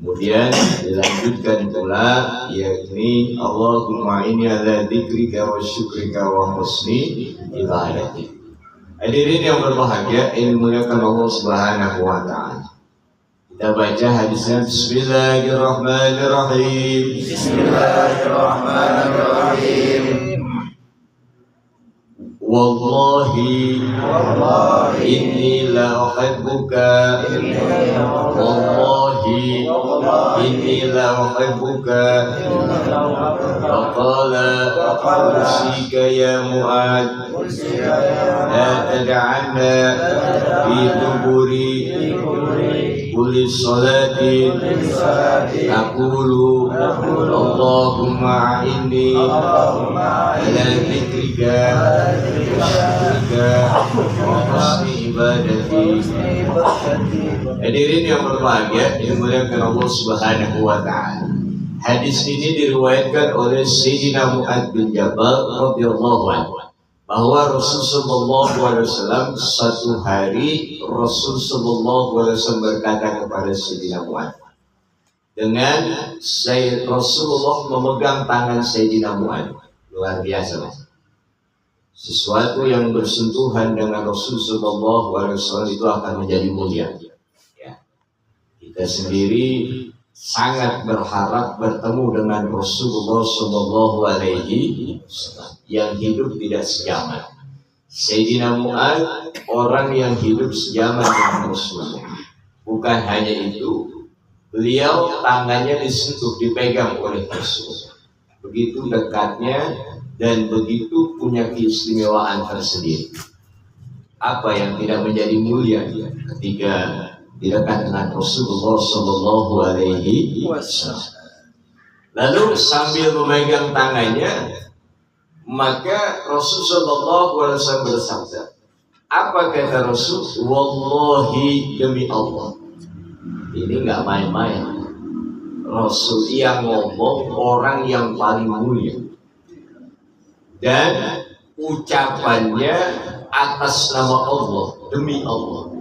Kemudian dilanjutkan pula, yakni Allahumma inni ala dzikrika wa syukrika wa husni ibadatik. Hadirin yang berbahagia, ini dimuliakan Allah Subhanahu wa taala. Kita baca hadisnya. Bismillahirrahmanirrahim. Bismillahirrahmanirrahim. Wallahi inni la uhibbuka. Wallahi inni la uhibbuka. Faqala usika ya Mu'ad, la tad'anna fi duburi kulli salatin taqulu Allahumma inni ala dzikrika wa syukrika wa husni ibadati. Hadirin yang berbahagia, dimuliakan Allah Subhanahu wa taala. Hadis ini diriwayatkan oleh Sayyidina Mu'ad bin Jabal radhiyallahu anhu, bahwa Rasulullah SAW satu hari Rasulullah SAW berkata kepada Sayyidina Mu'ad, dengan Rasulullah memegang tangan Sayyidina Mu'ad. Luar biasa, sesuatu yang bersentuhan dengan Rasulullah SAW itu akan menjadi mulia. Ya. Kita sendiri sangat berharap bertemu dengan Rasulullah SAW yang hidup tidak sejaman. Sayyidina Mu'ad orang yang hidup sejaman dengan Rasulullah. Bukan hanya itu, beliau tangannya disentuh, dipegang oleh Rasulullah. Begitu dekatnya dan begitu punya keistimewaan tersendiri. Apa yang tidak menjadi mulia ketika dekat dengan Rasulullah Sallallahu Alaihi Wasallam. Lalu sambil memegang tangannya, maka Rasulullah SAW bersabda, apa kata Rasul? Wallahi, demi Allah. Ini nggak main-main. Rasul yang ngomong orang yang paling mulia, dan ucapannya atas nama Allah, demi Allah.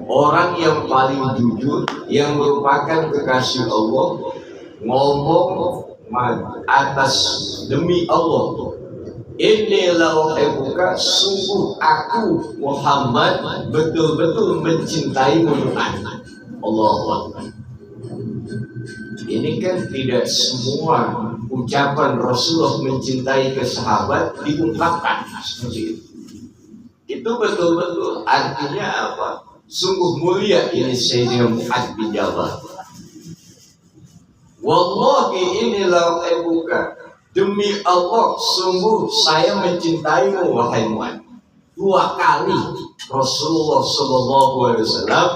Orang yang paling jujur, yang merupakan kekasih Allah, ngomong atas demi Allah. Inilah uhibbuka, sungguh aku Muhammad betul-betul mencintaimu. Allahu Akbar. Ini kan tidak semua ucapan Rasulullah mencintai ke sahabat diungkapkan seperti itu. Itu betul-betul artinya apa? Sungguh mulia ini Sayyidina Mu'ad bin Jabal. Wallahi inilah uhibbuka, demi Allah sungguh saya mencintaimu wahai Mu'ad. 2 kali Rasulullah SAW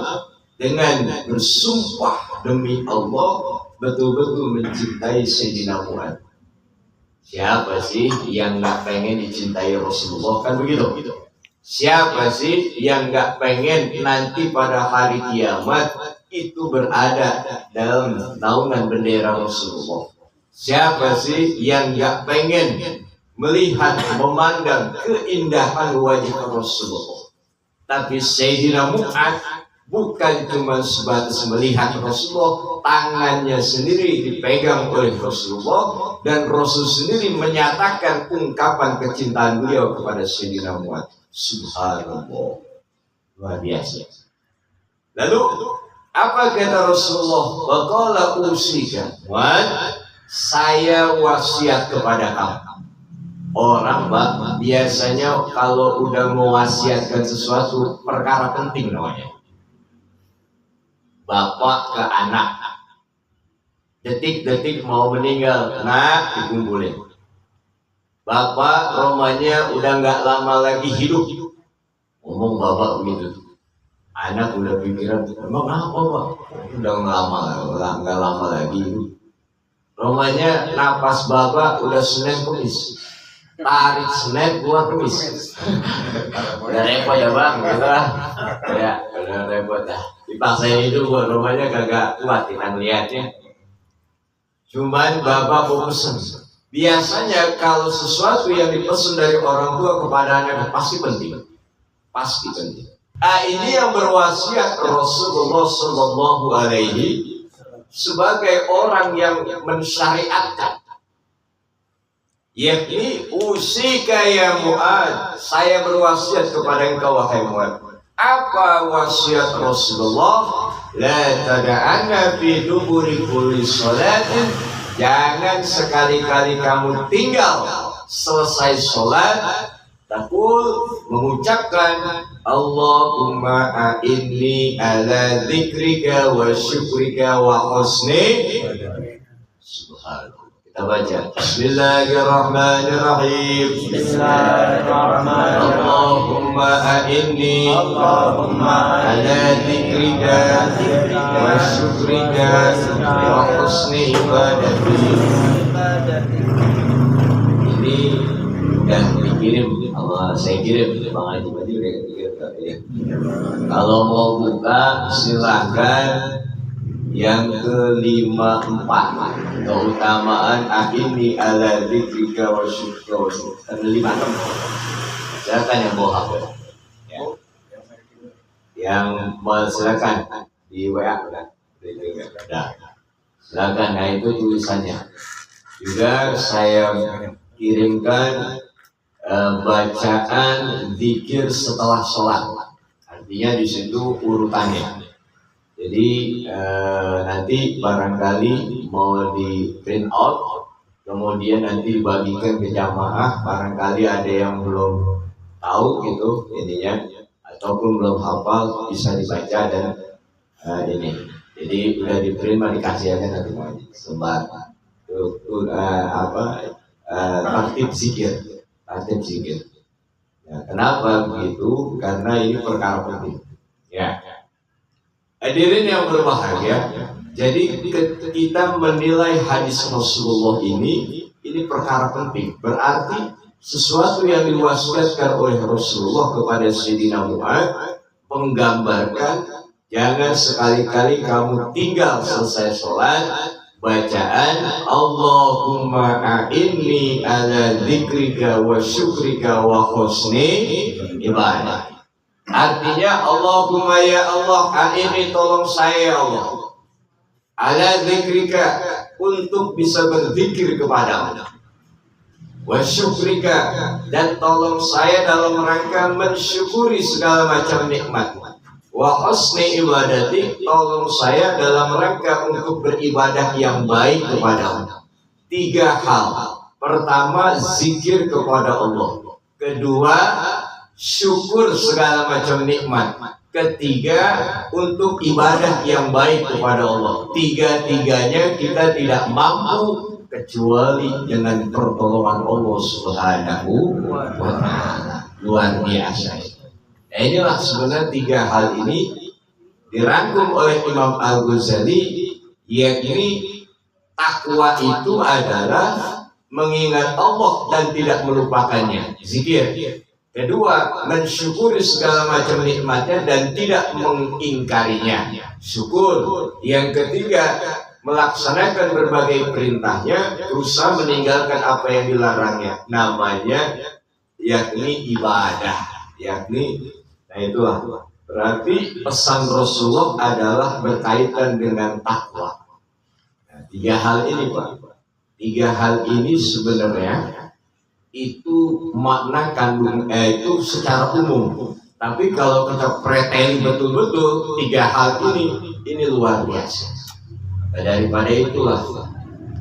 dengan bersumpah demi Allah betul-betul mencintai Sayyidina Mu'ad. Siapa sih yang nggak pengen dicintai Rasulullah, kan begitu? Siapa sih yang nggak pengen nanti pada hari kiamat itu berada dalam naungan bendera Rasulullah? Siapa sih yang nggak pengen melihat, memandang keindahan wajah Rasulullah? Tapi Sayyidina Mu'ad bukan cuma sebatas melihat Rasulullah, tangannya sendiri dipegang oleh Rasulullah, dan Rasul sendiri menyatakan ungkapan kecintaan beliau kepada Sayyidina Mu'ad. Subhanallah, luar biasa. Lalu apa kata Rasulullah? Waqala usika Mu'ad, saya wasiat kepada kamu. Orang biasanya kalau udah mewasiatkan sesuatu, perkara penting namanya. Bapak ke anak, detik-detik mau meninggal, nak dikumpulin. Bapak romanya udah nggak lama lagi hidup, ngomong bapak begitu. Anak udah pikiran, emang apa pak? Udah nggak lama lagi hidup. Romanya napas bapak udah Senin Kemis, tarik Senin keluar Kemis. Udah repot ya bang, gitu lah. Ya udah repot dah. Dipaksain itu buat romanya kagak kuat kita lihatnya. Cuman bapak mau pesen. Biasanya kalau sesuatu yang dipesan dari orang tua kepada anak pasti penting. Pasti penting. Ini yang berwasiat Rasulullah Sallallahu Alaihi sebagai orang yang mensyariatkan, yakni usika ya Mu'ad, saya berwasiat kepada engkau wahai Mu'ad. Apa wasiat Rasulullah? La tada'anna fi duburi kulli salatin, jangan sekali-kali kamu tinggal selesai sholat takul mengucapkan Allahumma a'inni ala dzikrika wa syukrika wa husni. Subhanallah. Kita baca Bismillahirrahmanirrahim. Bismillahirrahmanirrahim. Allahumma a'inni ala dzikrika wa syukrika wa husni ibadati. Ini udah dikirim, saya kirim Bang Haji Badi udah kirim ya. Kalau mau buka silakan. Yang ke-54, keutamaan ini ala dzikrika wa syukrika wa syukrika. 56. Silakan yang bawa HP. Ya. Yang mau silakan di WA udah. Silakan, nah itu tulisannya. Juga saya kirimkan bacaan zikir setelah sholat. Artinya di situ urutannya. Jadi nanti barangkali mau di print out, kemudian nanti dibagikan ke jamaah. Barangkali ada yang belum tahu gitu ininya, ataupun belum hafal, bisa dibaca dan ini. Jadi udah di print, mah dikasih aja nanti mau sebar. Tertib zikir. Ya, kenapa begitu? Karena ini perkara penting. Ya. Hadirin yang berbahagia, jadi kita menilai hadis Rasulullah ini perkara penting. Berarti sesuatu yang diwasiatkan oleh Rasulullah kepada Sayyidina Mu'ad menggambarkan jangan sekali-kali kamu tinggal selesai sholat bacaan Allahumma a'inni ala dzikrika wa syukrika wa husni ibadah. Artinya Allahumma ya Allah, a'inni tolong saya ya Allah, ala dzikrika untuk bisa berzikir kepadamu, wa syukrika dan tolong saya dalam rangka mensyukuri segala macam nikmat, wa husni ibadati tolong saya dalam rangka untuk beribadah yang baik kepadamu. 3 hal. Pertama, zikir kepada Allah. Kedua, syukur segala macam nikmat. Ketiga, untuk ibadah yang baik kepada Allah. 3-tiganya kita tidak mampu kecuali dengan pertolongan Allah Subhanahu wa ta'ala. Luar biasa. Nah, inilah sebenarnya 3 hal ini dirangkum oleh Imam Al-Ghazali, yakni takwa itu adalah mengingat Allah dan tidak melupakannya, zikir. Kedua, mensyukuri segala macam nikmatnya dan tidak mengingkarinya, syukur. Yang ketiga, melaksanakan berbagai perintahnya, berusaha meninggalkan apa yang dilarangnya. Namanya yakni ibadah, nah itulah. Berarti pesan Rasulullah adalah berkaitan dengan takwa. Nah, 3 hal ini Pak. 3 hal ini sebenarnya itu makna kandung itu secara umum. Tapi kalau kita preteli betul-betul 3 hal ini luar biasa. Nah, daripada itulah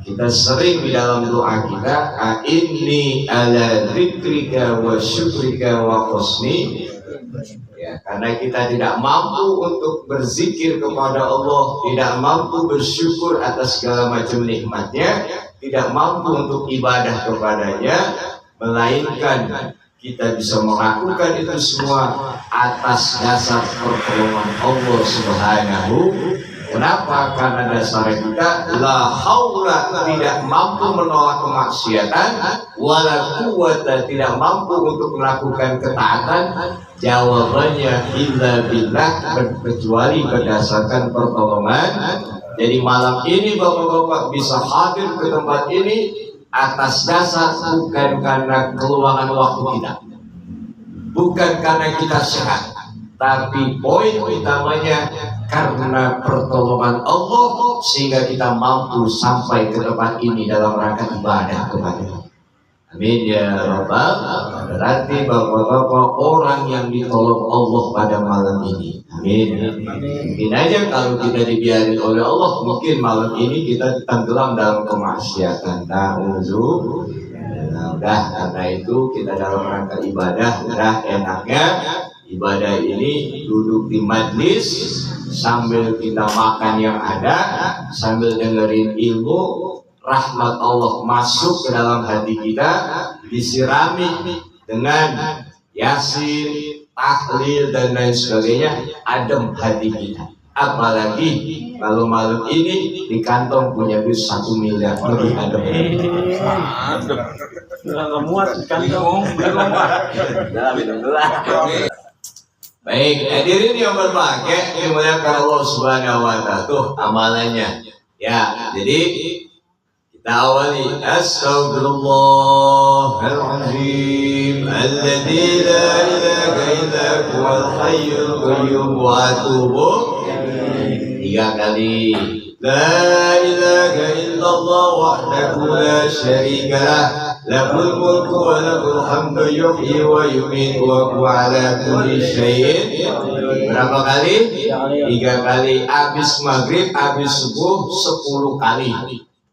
kita sering di dalam doa kita inni ala dzikrika wa syukrika wa husni. Ya, karena kita tidak mampu untuk berzikir kepada Allah, tidak mampu bersyukur atas segala macam nikmatnya, tidak mampu untuk ibadah kepadanya, melainkan kita bisa melakukan itu semua atas dasar pertolongan Allah Subhanahu. Kenapa? Karena dasar kita la haula, tidak mampu menolak kemaksiatan, wala quwwata, tidak mampu untuk melakukan ketaatan. Jawabannya illa billah, kecuali berdasarkan pertolongan. Jadi malam ini Bapak-bapak bisa hadir ke tempat ini atas dasar bukan karena keluangan waktu kita, bukan karena kita sehat, tapi poin utamanya karena pertolongan Allah sehingga kita mampu sampai ke tempat ini dalam rangka ibadah kepada Allah. Amin ya Rabbal. Berarti bapak-bapak orang yang ditolong Allah pada malam ini. Amin. Mungkin aja kalau kita dibiarin oleh Allah, mungkin malam ini kita tenggelam dalam kemaksiatan. Udah karena itu kita dalam rangka ibadah, udah enaknya ibadah ini duduk di majlis sambil kita makan yang ada, sambil dengerin ilmu, rahmat Allah masuk ke dalam hati kita, disirami dengan yasin, tahlil dan lain sebagainya, adem hati kita. Apalagi kalau malam ini di kantong punya duit 1 miliar, lebih adem. Nggak muat di kantong, Baik, hadirin yang berbahagia, dimuliakan Allah Subhanahu wa Ta'ala. Tuh amalannya. Ya, jadi kita awali Astaghfirullahaladzim alladzi la ilaha illa huwal hayyul qayyum wa atubu 3 kali. La ilaha illallah wahdahu la syarika lah, lahul mulku wa lahul hamdu yuhyi wa yumiitu wa huwa ala kulli syai'in. Berapa kali? 3 kali. Habis maghrib, habis subuh 10 kali.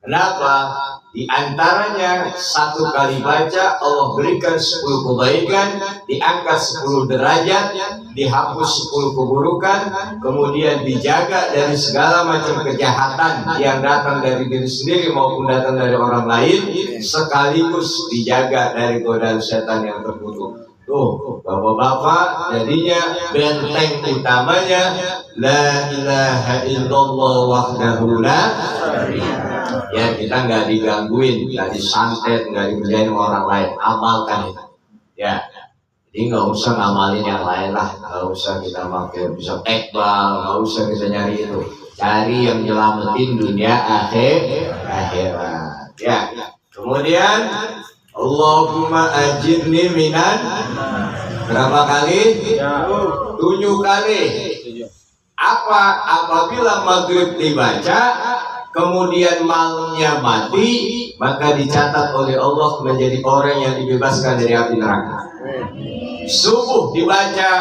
Kenapa? Di antaranya 1 kali baca Allah berikan 10 kebaikan, diangkat 10 derajat, dihapus 10 keburukan, kemudian dijaga dari segala macam kejahatan yang datang dari diri sendiri maupun datang dari orang lain, sekaligus dijaga dari godaan setan yang terkutuk. Tuh, bapak-bapak, jadinya benteng utamanya la ilaha illallah wahdahu la syarika. Ya, kita nggak digangguin, nggak disantet, nggak dikerjain orang lain. Amalkan itu. Ya, jadi nggak usah ngamalin yang lain lah, nggak usah kita pakai bisa tekbal, nggak usah kita nyari itu. Cari yang nyelamatin dunia akhirat. Ya, kemudian Allahumma ajirni minan. Berapa kali? 7 kali. Apabila maghrib dibaca, kemudian malamnya mati, maka dicatat oleh Allah menjadi orang yang dibebaskan dari api neraka. Subuh dibaca,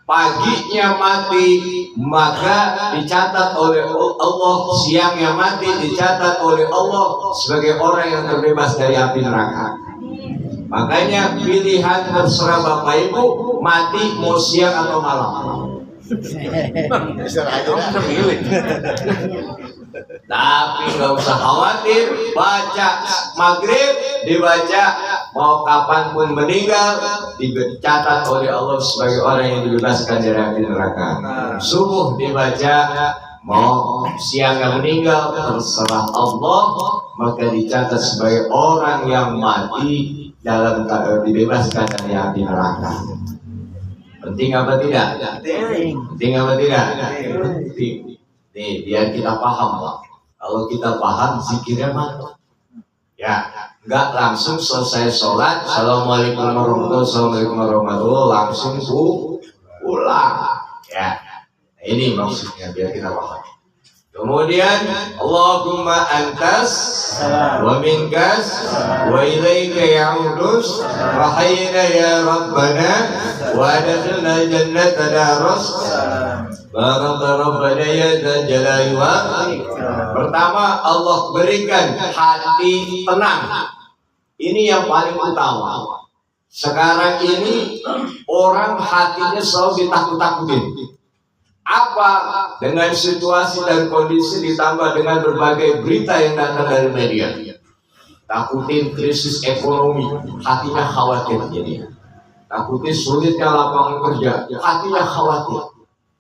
paginya mati, maka dicatat oleh Allah, siangnya mati, dicatat oleh Allah sebagai orang yang terbebas dari api neraka. Makanya pilihan terserah Bapak Ibu, mati mau siang atau malam. Tapi nggak usah khawatir, baca maghrib dibaca mau kapanpun meninggal, dicatat oleh Allah sebagai orang yang dibebaskan dari api neraka. Subuh dibaca mau siang yang meninggal, terserah Allah, maka dicatat sebagai orang yang mati dalam dibebaskan dari api neraka. Penting apa tidak? Penting apa tidak? Penting. Nih, biar kita paham, Pak. Kalau kita paham, zikirnya mantap. Ya, nggak langsung selesai sholat, Assalamualaikum warahmatullahi wabarakatuh, langsung pulang. Ya, nah, ini maksudnya biar kita paham. Kemudian Allahumma antas wa minkas wa ilaika ya'udus wa hayyina ya rabbana wa adkhilna jannata daras baraka rabbana ya dzal jalali wa ikram. Pertama, Allah berikan hati tenang. Ini yang paling utama. Sekarang ini orang hatinya selalu ditakut-takutin. Apa? Dengan situasi dan kondisi ditambah dengan berbagai berita yang datang dari media. Takutin krisis ekonomi, hatinya khawatir jadi. Takutin sulitnya lapangan kerja, hatinya khawatir.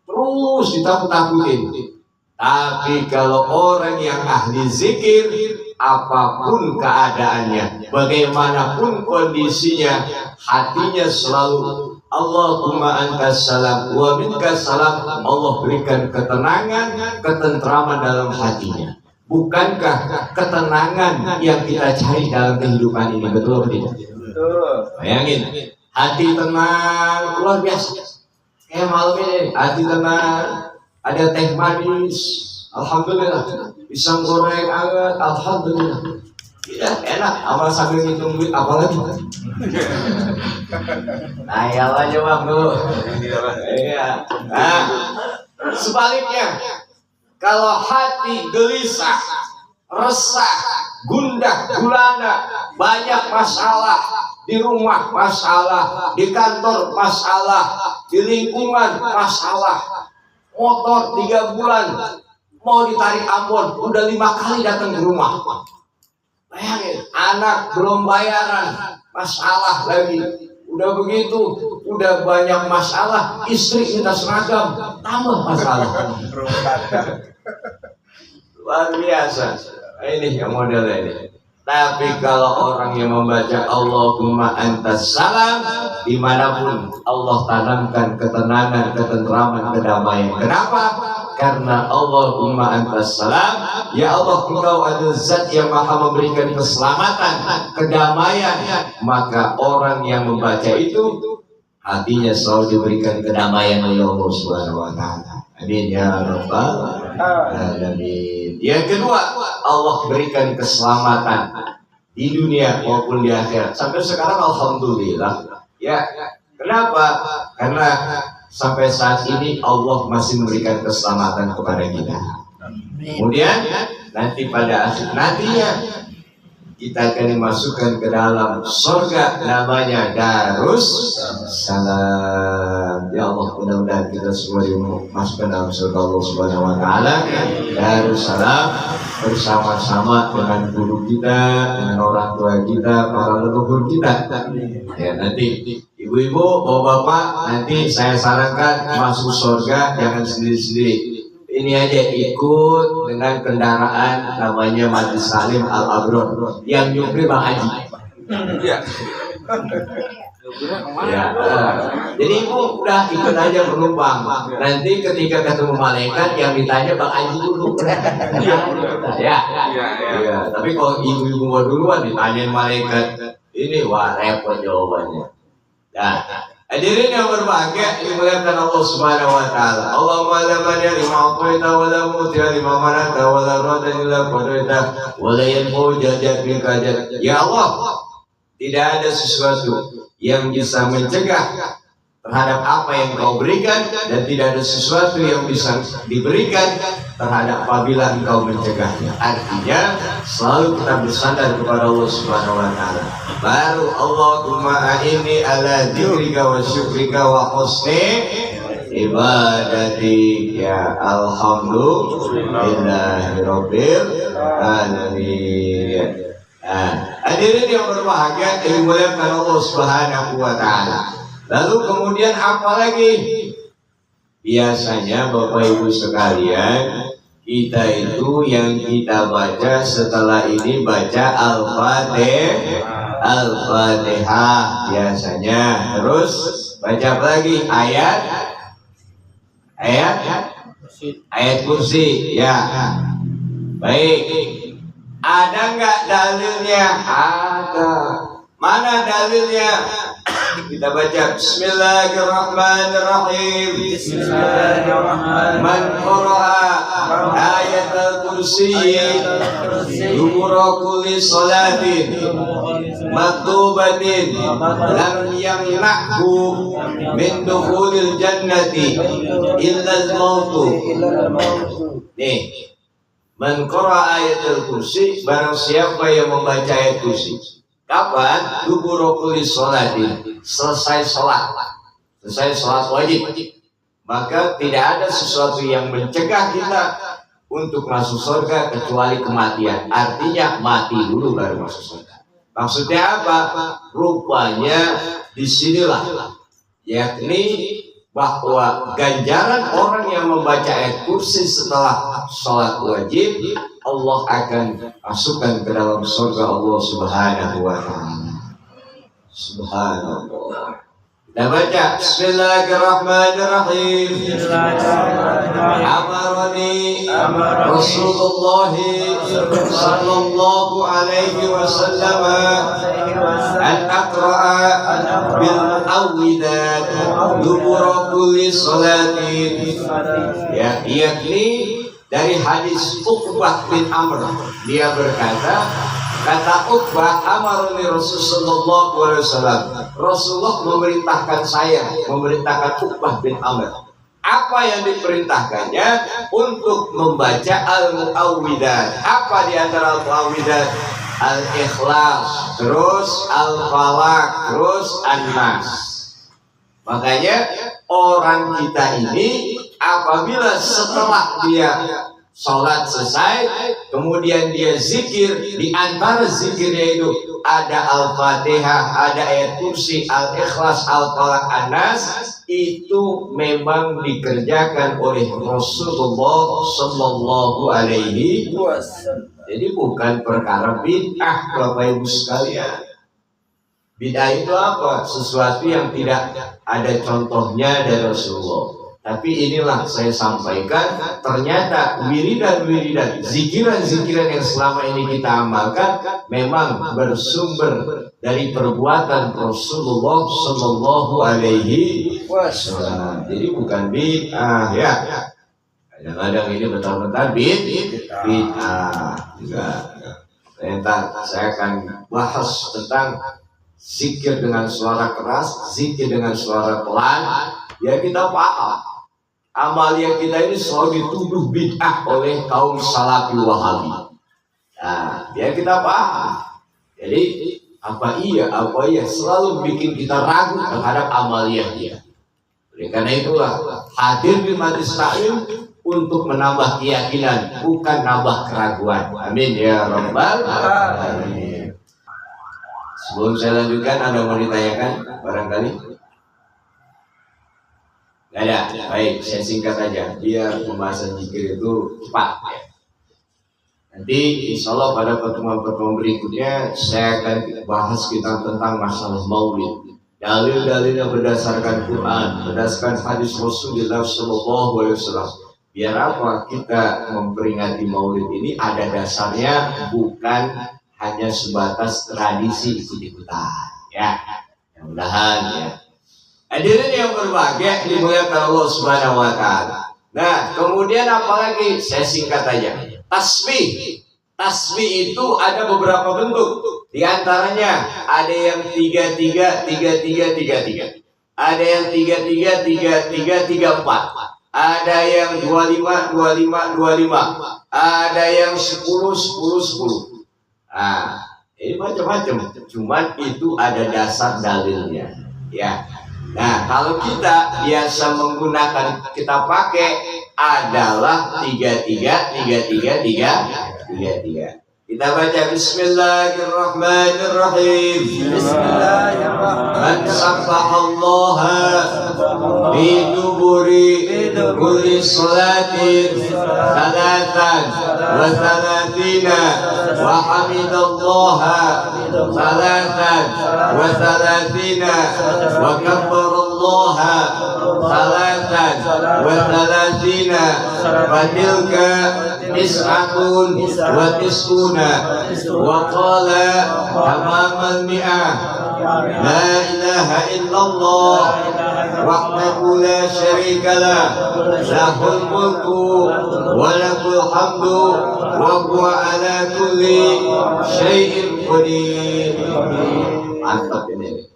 Terus ditakut-takutin. Tapi kalau orang yang ahli zikir, apapun keadaannya, bagaimanapun kondisinya, hatinya selalu Allahumma antas salam wa minkas salam. Allah berikan ketenangan, ketentraman dalam hatinya. Bukankah ketenangan yang kita cari dalam kehidupan ini? Betul atau tidak? Betul. Bayangin, hati tenang luar biasa. Malam ini hati tenang, ada teh manis, alhamdulillah, pisang goreng hangat, alhamdulillah. Ya enak, amal sambil ngitung duit apalagi. Nah ya aja waktu. Iya. Nah, sebaliknya, kalau hati gelisah, resah, gundah gulana, banyak masalah di rumah, masalah di kantor, masalah di lingkungan, masalah motor 3 bulan mau ditarik Ambon, udah 5 kali datang ke rumah. Bayangin, anak belum bayaran, masalah lagi. Udah begitu, udah banyak masalah, istri minta seragam, tambah masalah. Luar biasa. Ini yang model ini. Tapi kalau orang yang membaca Allahumma antas salam, dimanapun Allah tanamkan ketenangan, ketentraman, kedamaian. Kenapa? Karena Allahumma antas salam, ya Allah engkau adalah zat yang maha memberikan keselamatan, kedamaian. Maka orang yang membaca itu hatinya selalu diberikan kedamaian oleh Allah Subhanahu wa taala. Amin ya rabbal alamin. Yang kedua, Allah berikan keselamatan di dunia maupun di akhirat. Sampai sekarang alhamdulillah. Ya, kenapa? Karena sampai saat ini Allah masih memberikan keselamatan kepada kita. Kemudian nanti pada akhir nantinya kita akan dimasukkan ke dalam surga, namanya Darus Salam. Ya Allah, mudah-mudahan kita semua dimasukkan dalam surga Allah Subhanahu wa taala. Darus Salam bersama-sama dengan guru kita, dengan orang tua kita, para leluhur kita. Ya, nanti ibu-ibu, bapak-bapak, nanti saya sarankan masuk surga jangan sendiri-sendiri. Ini aja ikut dengan kendaraan namanya Majlis Salim Al Abror yang nyupri Bang Haji. Iya. Ya, jadi ibu udah ikut aja penumpang. Nanti ketika ketemu malaikat yang ditanya Bang Haji dulu. Ya. Tapi kalau ibu-ibu mau duluan ditanyain malaikat, ini wah repot jawabannya. Nah. Hadirin yang berbahagia dimuliakan Allah Subhanahu wa taala. Allahumma la mani lima a'taita wa la mu'tiya lima manata wa la radda illa qadaita wa la yanfa'u jadad minka jad. Ya Allah, tidak ada sesuatu yang bisa mencegah terhadap apa yang Kau berikan, dan tidak ada sesuatu yang bisa diberikan terhadap apabila Engkau mencegahnya. Artinya selalu kita bersandar kepada Allah Subhanahu wa taala. Baru Allahumma a'inni ala dzikrika wa syukrika wa husni ibadati. Ya alhamdulillahirabbil alamin. Hadirin yang berbahagia dimuliakan Allah Subhanahu wa taala. Lalu kemudian apa lagi? Biasanya Bapak Ibu sekalian, kita itu yang kita baca setelah ini baca Al-Fatihah biasanya. Terus baca lagi ayat kursi. Ya, baik. Ada nggak dalilnya? Ada. Mana dalilnya? Kita baca Bismillahirrahmanirrahim. Bismillahirrahmanirrahim. Man qara'a ayatul kursi dubura kulli salatin maktubatin lam yamna'hu min dukhulil jannati illa al-mautu. Nih, man qara'a ayatul kursi, barang siapa yang membaca ayat kursi. Kapan? Dubura kulli salatin, selesai sholat wajib. Maka tidak ada sesuatu yang mencegah kita untuk masuk surga kecuali kematian. Artinya mati dulu baru masuk surga. Maksudnya apa? Rupanya disinilah, yakni bahwa ganjaran orang yang membaca ayat kursi setelah sholat wajib, Allah akan masukkan ke dalam surga Allah Subhanahu wa ta'ala. Subhanallah. Kita baca Bismillahirrahmanirrahim. Amarani Rasulullah sallallahu alaihi wasallam an aqra'a bil awwidat dubura kulli salatin. Ya, yakni dari hadis Uqbah bin Amr, dia berkata, kata Uqbah, amaruni Rasulullah SAW, Rasulullah memerintahkan saya, memerintahkan Uqbah bin Amr. Apa yang diperintahkannya? Untuk membaca al-mu'awwidat. Apa di antara al-mu'awwidat? Al-Ikhlas, terus Al-Falaq, terus An-Nas. Makanya orang kita ini apabila setelah dia sholat selesai, kemudian dia zikir, di antara zikirnya itu ada Al-Fatihah, ada ayat kursi, Al-Ikhlas, Al-Falaq, An-Nas, itu memang dikerjakan oleh Rasulullah Sallallahu Alaihi Wasallam. Jadi bukan perkara bid'ah, Bapak Ibu sekalian. Bid'ah itu apa? Sesuatu yang tidak ada contohnya dari Rasulullah. Tapi inilah saya sampaikan, ternyata wiridan-wiridan, zikiran-zikiran yang selama ini kita amalkan memang bersumber dari perbuatan Rasulullah Sallallahu Alaihi Wasallam. Jadi bukan bid'ah ya. Kadang-kadang ini betul-betul bid'ah juga. Saya akan bahas tentang zikir dengan suara keras, zikir dengan suara pelan. Ya kita paham. Amalia kita ini selalu dituduh bid'ah oleh kaum Salafi Wahabi. Nah, ya kita paham. Jadi apa iya selalu bikin kita ragu terhadap amalia dia. Oleh karena itulah hadir di majelis taklim untuk menambah keyakinan, bukan nambah keraguan. Amin ya rabbal alamin. Sebelum saya lanjutkan, ada yang mau ditanyakan barangkali? Gak ada. Baik, saya singkat aja biar pembahasan zikir itu cepat ya. Nanti insya Allah pada pertemuan-pertemuan berikutnya saya akan bahas kita tentang masalah maulid. Dalil-dalilnya berdasarkan Quran, berdasarkan hadis Rasulullah Sallallahu Alaihi Wasallam. Biar apa kita memperingati maulid ini ada dasarnya, bukan hanya sebatas tradisi ikut-ikutan. Ya, mudah-mudahan ya. Hadirin yang berbahagia dimuliakan Allah Subhanahu wa taala. Nah, kemudian apalagi? Saya singkat aja. Tasbih. Tasbih itu ada beberapa bentuk. Di antaranya ada yang 33 33 33. Ada yang 33 33 34. Ada yang 25 25 25. Ada yang 10 10 10. Nah, ini macam-macam. Cuman itu ada dasar dalilnya. Ya. Nah, kalau kita biasa menggunakan, kita pakai adalah 33 33 33. Kita baca Bismillahirrahmanirrahim. Bismillahirrahmanirrahim. Subhanallaha bi duburi kulli salatin salatan wa salatina wa hamidallaha salatan wa salatina wa kabbarallaha salatan wa salatina wa tilka tis'atun wa tis'una wa qala tamamal mi'ah la ilaha illallah wahdahu la syarika lah lahul mulku wa lahul hamdu wa huwa ala kulli syai'in qadir. Mantap ini.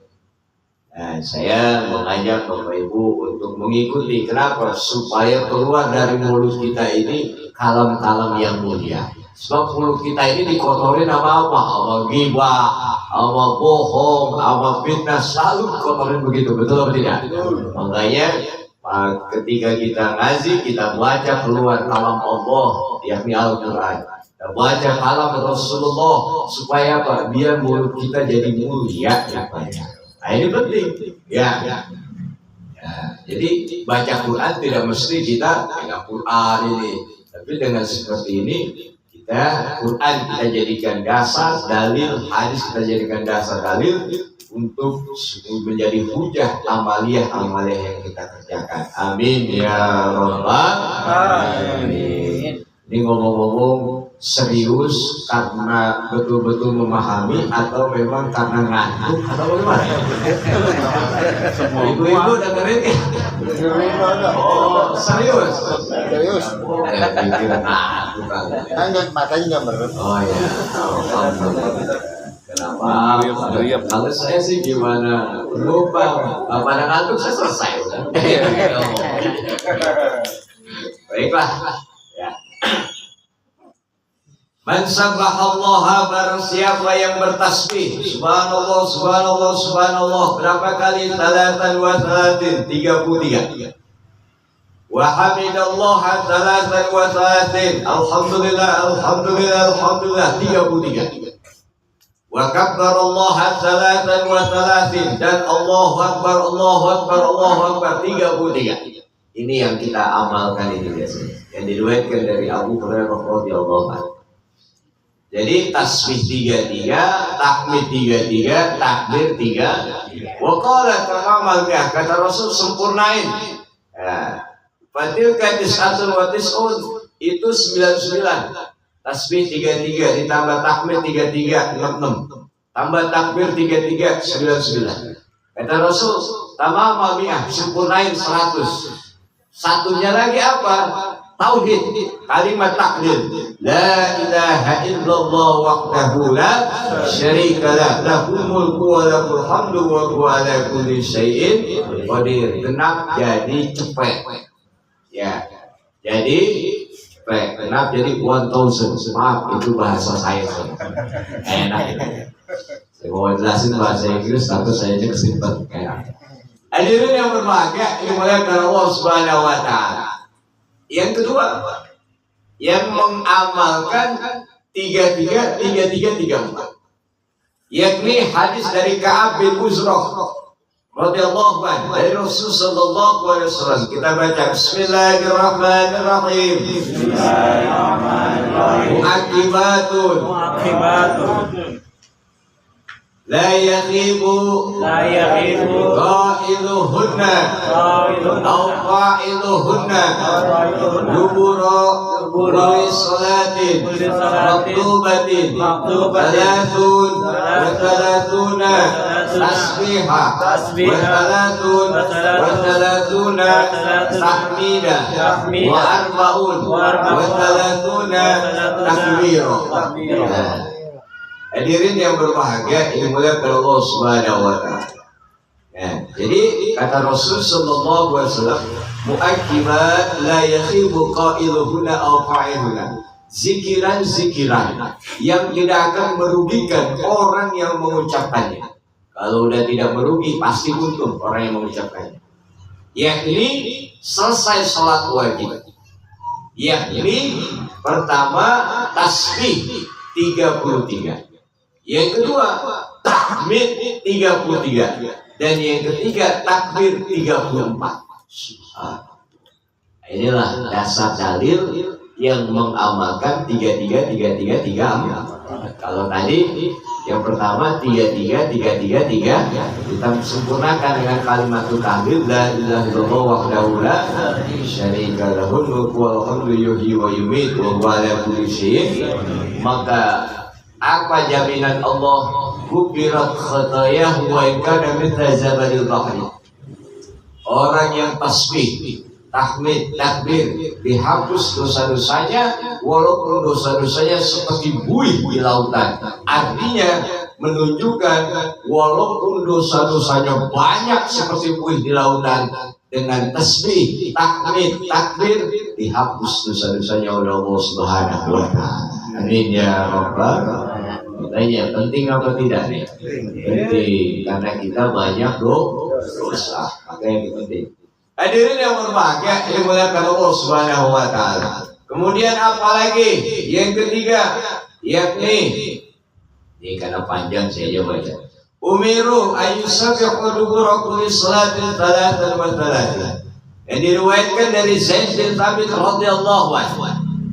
Nah, saya mengajak Bapak Ibu untuk mengikuti. Kenapa? Supaya keluar dari mulut kita ini kalam-kalam yang mulia. Sebab mulut kita ini dikotorin sama apa? Sama ghibah, sama bohong, sama fitnah, selalu dikotorin begitu. Betul atau tidak? Makanya ketika kita ngaji, kita baca keluar kalam Allah, yakni Al-Quran. Kita baca kalam Rasulullah, supaya apa? Biar mulut kita jadi mulia. Nah, ini penting. Ya. Jadi baca Quran tidak mesti kita pegang Quran ini. Tapi dengan seperti ini Quran kita jadikan dasar dalil, hadis kita jadikan dasar dalil untuk menjadi hujah amaliyah yang kita kerjakan. Amin ya rabbal alamin. Ini ngomong-ngomong serius karena betul-betul memahami atau memang karena ngantuk atau bagaimana? Ibu-ibu dengerin ya? Oh serius? Serius. Pikir ngantuk kan? Matanya nggak merem. Oh ya. Kenapa? Kalau saya sih gimana? Lupa. Pada ngantuk saya selesai. Baiklah. Ya. Man sabbahallaha, barang siapa yang bertasbih subhanallah subhanallah subhanallah berapa kali? Salatan wa salatin, 33. Wa hamidallaha salatan wa salatin, alhamdulillah alhamdulillah alhamdulillah, 33. Wa kabbarallaha salatan wa salatin, dan Allahu akbar Allahu akbar Allahu akbar, 33. Ini yang kita amalkan ini biasanya, yang diriwayatkan dari Abu Hurairah radhiyallahu anhu. Jadi tasbih 33, tahmid 33, takbir 3. Wa qala tamamal ya, kata Rasul sempurnain. Fatilka tis'atun wa tis'un, itu 99. Tasbih 33 ditambah tahmid 33, 66. Tambah takbir 33, 99. Kata Rasul tamamal ya, sempurnain 100. Satunya lagi apa? Tauhid, kalimat takdir. La ilaha illallah wahdahu la syarika lah, lahul mulku wa lahul hamdu wa huwa ala kulli syai'in qadir. Genap jadi cepet. Ya. Jadi cepet. Genap jadi 1000. Maaf, itu bahasa saya. Enak itu. Saya mau jelasin bahasa Inggris tapi saya aja kesimpet. Hadirin yang berbahagia, ini mulai dari Allah Subhanahu wa taala. Yang kedua, yang mengamalkan 33, 34, yakni hadis dari Ka'ab bin Uzrah radhiyallahu anhu dari Rasul sallallahu alaihi wasallam. Kita baca Bismillahirrahmanirrahim. Mu'aqibatun la yakhibu qailuhunna aw qailuhunna dubura kulli salatin maktubatin thalathun wa thalathuna tasbiha wa thalathuna tahmida wa arba'un wa thalathuna takbira. Hadirin yang berbahagia, ini mulai dari Allah Subhanahu wa taala. Ya, jadi kata Rasul sallallahu alaihi wasallam, mu'aqibat la yakhibu qailuhuna aw fa'iluhuna. Zikiran-zikiran yang tidak akan merugikan orang yang mengucapkannya. Kalau udah tidak merugi, pasti untung orang yang mengucapkannya. Yakni selesai salat wajib. Yakni pertama tasbih 33. Yang kedua, tahmid 33. Dan yang ketiga, takbir 34. Inilah dasar dalil yang mengamalkan 33. Kalau tadi yang pertama 33, kita sempurnakan dengan kalimat takbir la ilaha illallah wahdahu la syarika lahu mulku wa hamdu yuhyi wa yumiitu wa huwa ala kulli syai'in. Maka apa jaminan Allah? Kubirat khatayahu wa in kana mithla zabadil bahri. Orang yang tasbih, tahmid, takbir dihapus dosa-dosanya walaupun dosa-dosanya seperti buih di lautan. Artinya menunjukkan walaupun dosa-dosanya banyak seperti buih di lautan, dengan tasbih, tahmid, takbir dihapus dosa-dosanya oleh Allah Subhanahu wa taala. Amin ya rabbal alamin. Tanya penting apa tidak nih? Penting, karena kita banyak dosa, makanya ini penting. Hadirin yang berbahagia, ini muliakan Allah Subhanahu wa taala. Kemudian apa lagi? Yang ketiga, yakni ini karena panjang saya aja baca. Umiru ayyusabbihu dubura kulli salatin thalathan wa thalathin. Yang diriwayatkan dari Zaid bin Thabit radhiyallahu anhu.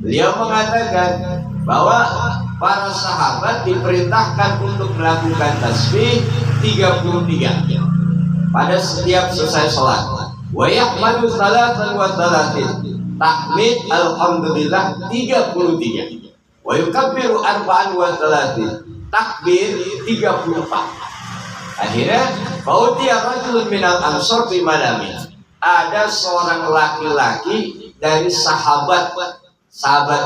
Beliau mengatakan, bahwa para sahabat diperintahkan untuk melakukan tasbih 33 pada setiap selesai sholat. Wa yahmadu salatan wa salatin, tahmid alhamdulillah 33. Wa yukabbiru arba'an wa salatin, takbir 34. Akhirnya fautiya rajulun minal ansor fi manami, ada seorang laki-laki dari sahabat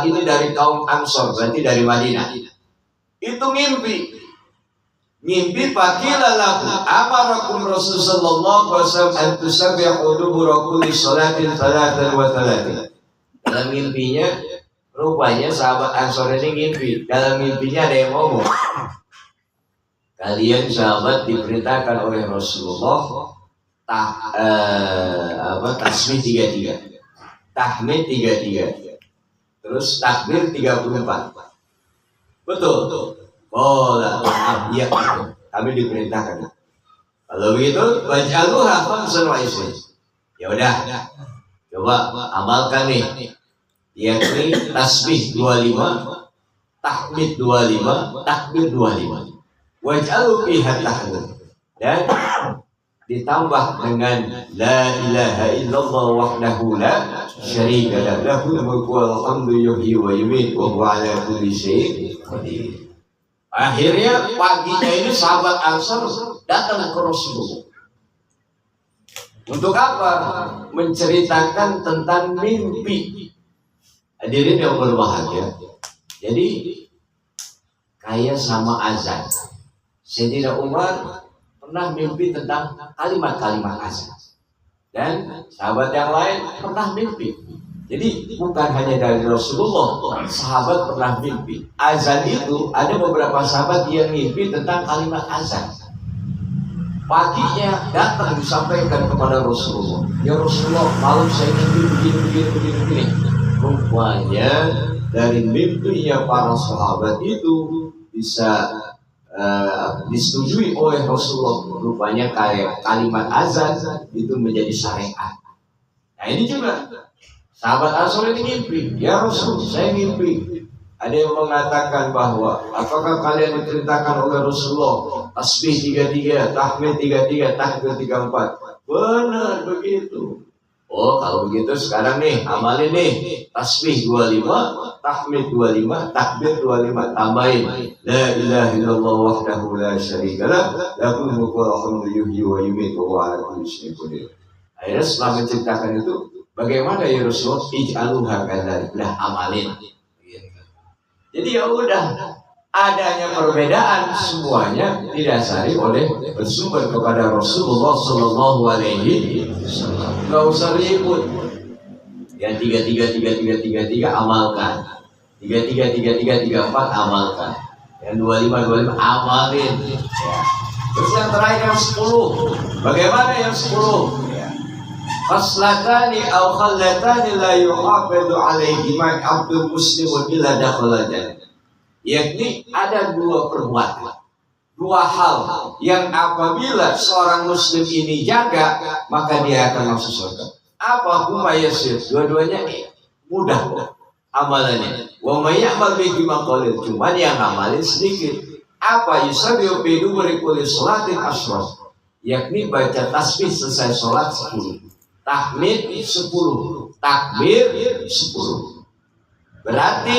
ini dari kaum Ansor, berarti dari Madinah, itu ngimpi faqila lahu amarakum Rasul sallallahu alaihi wasallam an tusabbihu dubura kulli salatin salatan wa salatin. Dalam mimpinya, rupanya sahabat Ansor ini ngimpi. Dalam mimpinya ada yang ngomong, kalian sahabat diperintahkan oleh Rasulullah tasbih 33, tahmid 33, terus takbir 34. Betul. Oh, iya, kami diperintahkan. Kalau begitu, waj'aluha khamsan wa isrin. Ya udah, coba amalkan nih. Yakni tasbih 25, tahmid 25, takbir 25. Waj'alu fiha tahmid. Dan ditambah dengan la ilaha illallah wahdahu la syarika lahu, lahul mulku wal hamdu yuhyi wa yumiitu wa huwa ala kulli syai'in qadir. Akhirnya paginya ini sahabat Ansar datang ke Rasulullah. Untuk apa? Menceritakan tentang mimpi. Hadirin yang berbahagia. Jadi kayak sama azan. Sayyidina Umar pernah mimpi tentang kalimat-kalimat azan, dan sahabat yang lain pernah mimpi. Jadi bukan hanya dari Rasulullah, sahabat pernah mimpi. Azan itu ada beberapa sahabat yang mimpi tentang kalimat azan. Paginya datang disampaikan kepada Rasulullah, ya Rasulullah, malam saya mimpi begini. Rupanya dari mimpinya para sahabat itu bisa disetujui oleh Rasulullah. Rupanya kayak kalimat azan itu menjadi syariat. Nah ini juga sahabat Ansor ini mimpi, ya Rasul, saya mimpi. Ada yang mengatakan bahwa apakah kalian diperintahkan oleh Rasulullah tasbih 33, tahmid 33, takbir 34? Benar begitu. Oh kalau begitu sekarang nih amalin nih, tasbih 25, tahmid 25, takbir 25, tambahin la ilaha illallah wahdahu la syarika lahu, lahul mulku wal hamdu yuhyi wa yumiitu wa huwa ala kulli syai'in qadir. Akhirnya setelah menceritakan itu, bagaimana ya Rasulullah? Ij'aluha kadzalik, nah amalin. Jadi ya udah, adanya perbedaan semuanya didasari oleh bersumber kepada Rasulullah Sallallahu Alaihi Wasallam. Gak usah ribut. Yang 33 amalkan. 33 34 amalkan. Yang 25 amalin. Ya. Terus yang terakhir yang 10. Bagaimana yang 10? Khaslatani aw khallatani la yuhafidhu alaihima abdul muslimun illa dakhala jannah. Yakni ada dua perbuatan, dua hal yang apabila seorang muslim ini jaga, maka dia akan masuk surga. Apa huma yasir? Dua-duanya mudah amalannya. Wa may ya'mal bihi maqalil, cuma yang ngamalin sedikit. Apa yusabihu bi duburi kulli salatin ashraf? Yakni baca tasbih selesai salat 10. Tahmid 10, takbir 10. Berarti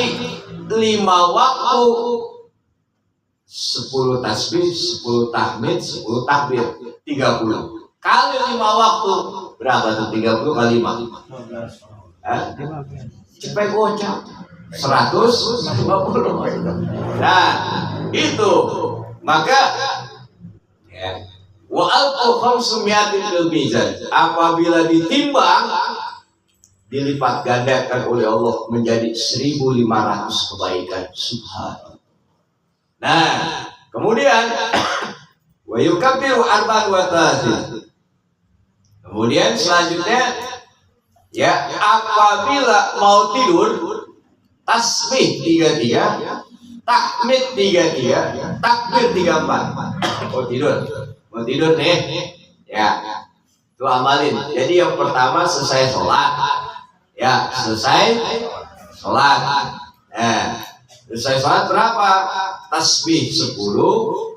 5 waktu 10 tasbih, 10 tahmid, 10 takbir, 30. Kali 5 waktu berapa tuh? 30 kali 5. Cepet gocap 150. Nah, itu. Maka ya, wa alqu khamsumiatin fil mizan, apabila ditimbang dilipat gandakan oleh Allah menjadi 1.500 kebaikan. Subhanallah. Nah, kemudian wa yukabbiru arba'an wa talatin. Kemudian selanjutnya ya, apabila mau tidur tasbih 33, tahmid 33, takbir 34. Mau tidur nih. Ya. Itu amalin. Jadi yang pertama selesai sholat. Ya, selesai sholat. Selesai sholat berapa? Tasbih 10,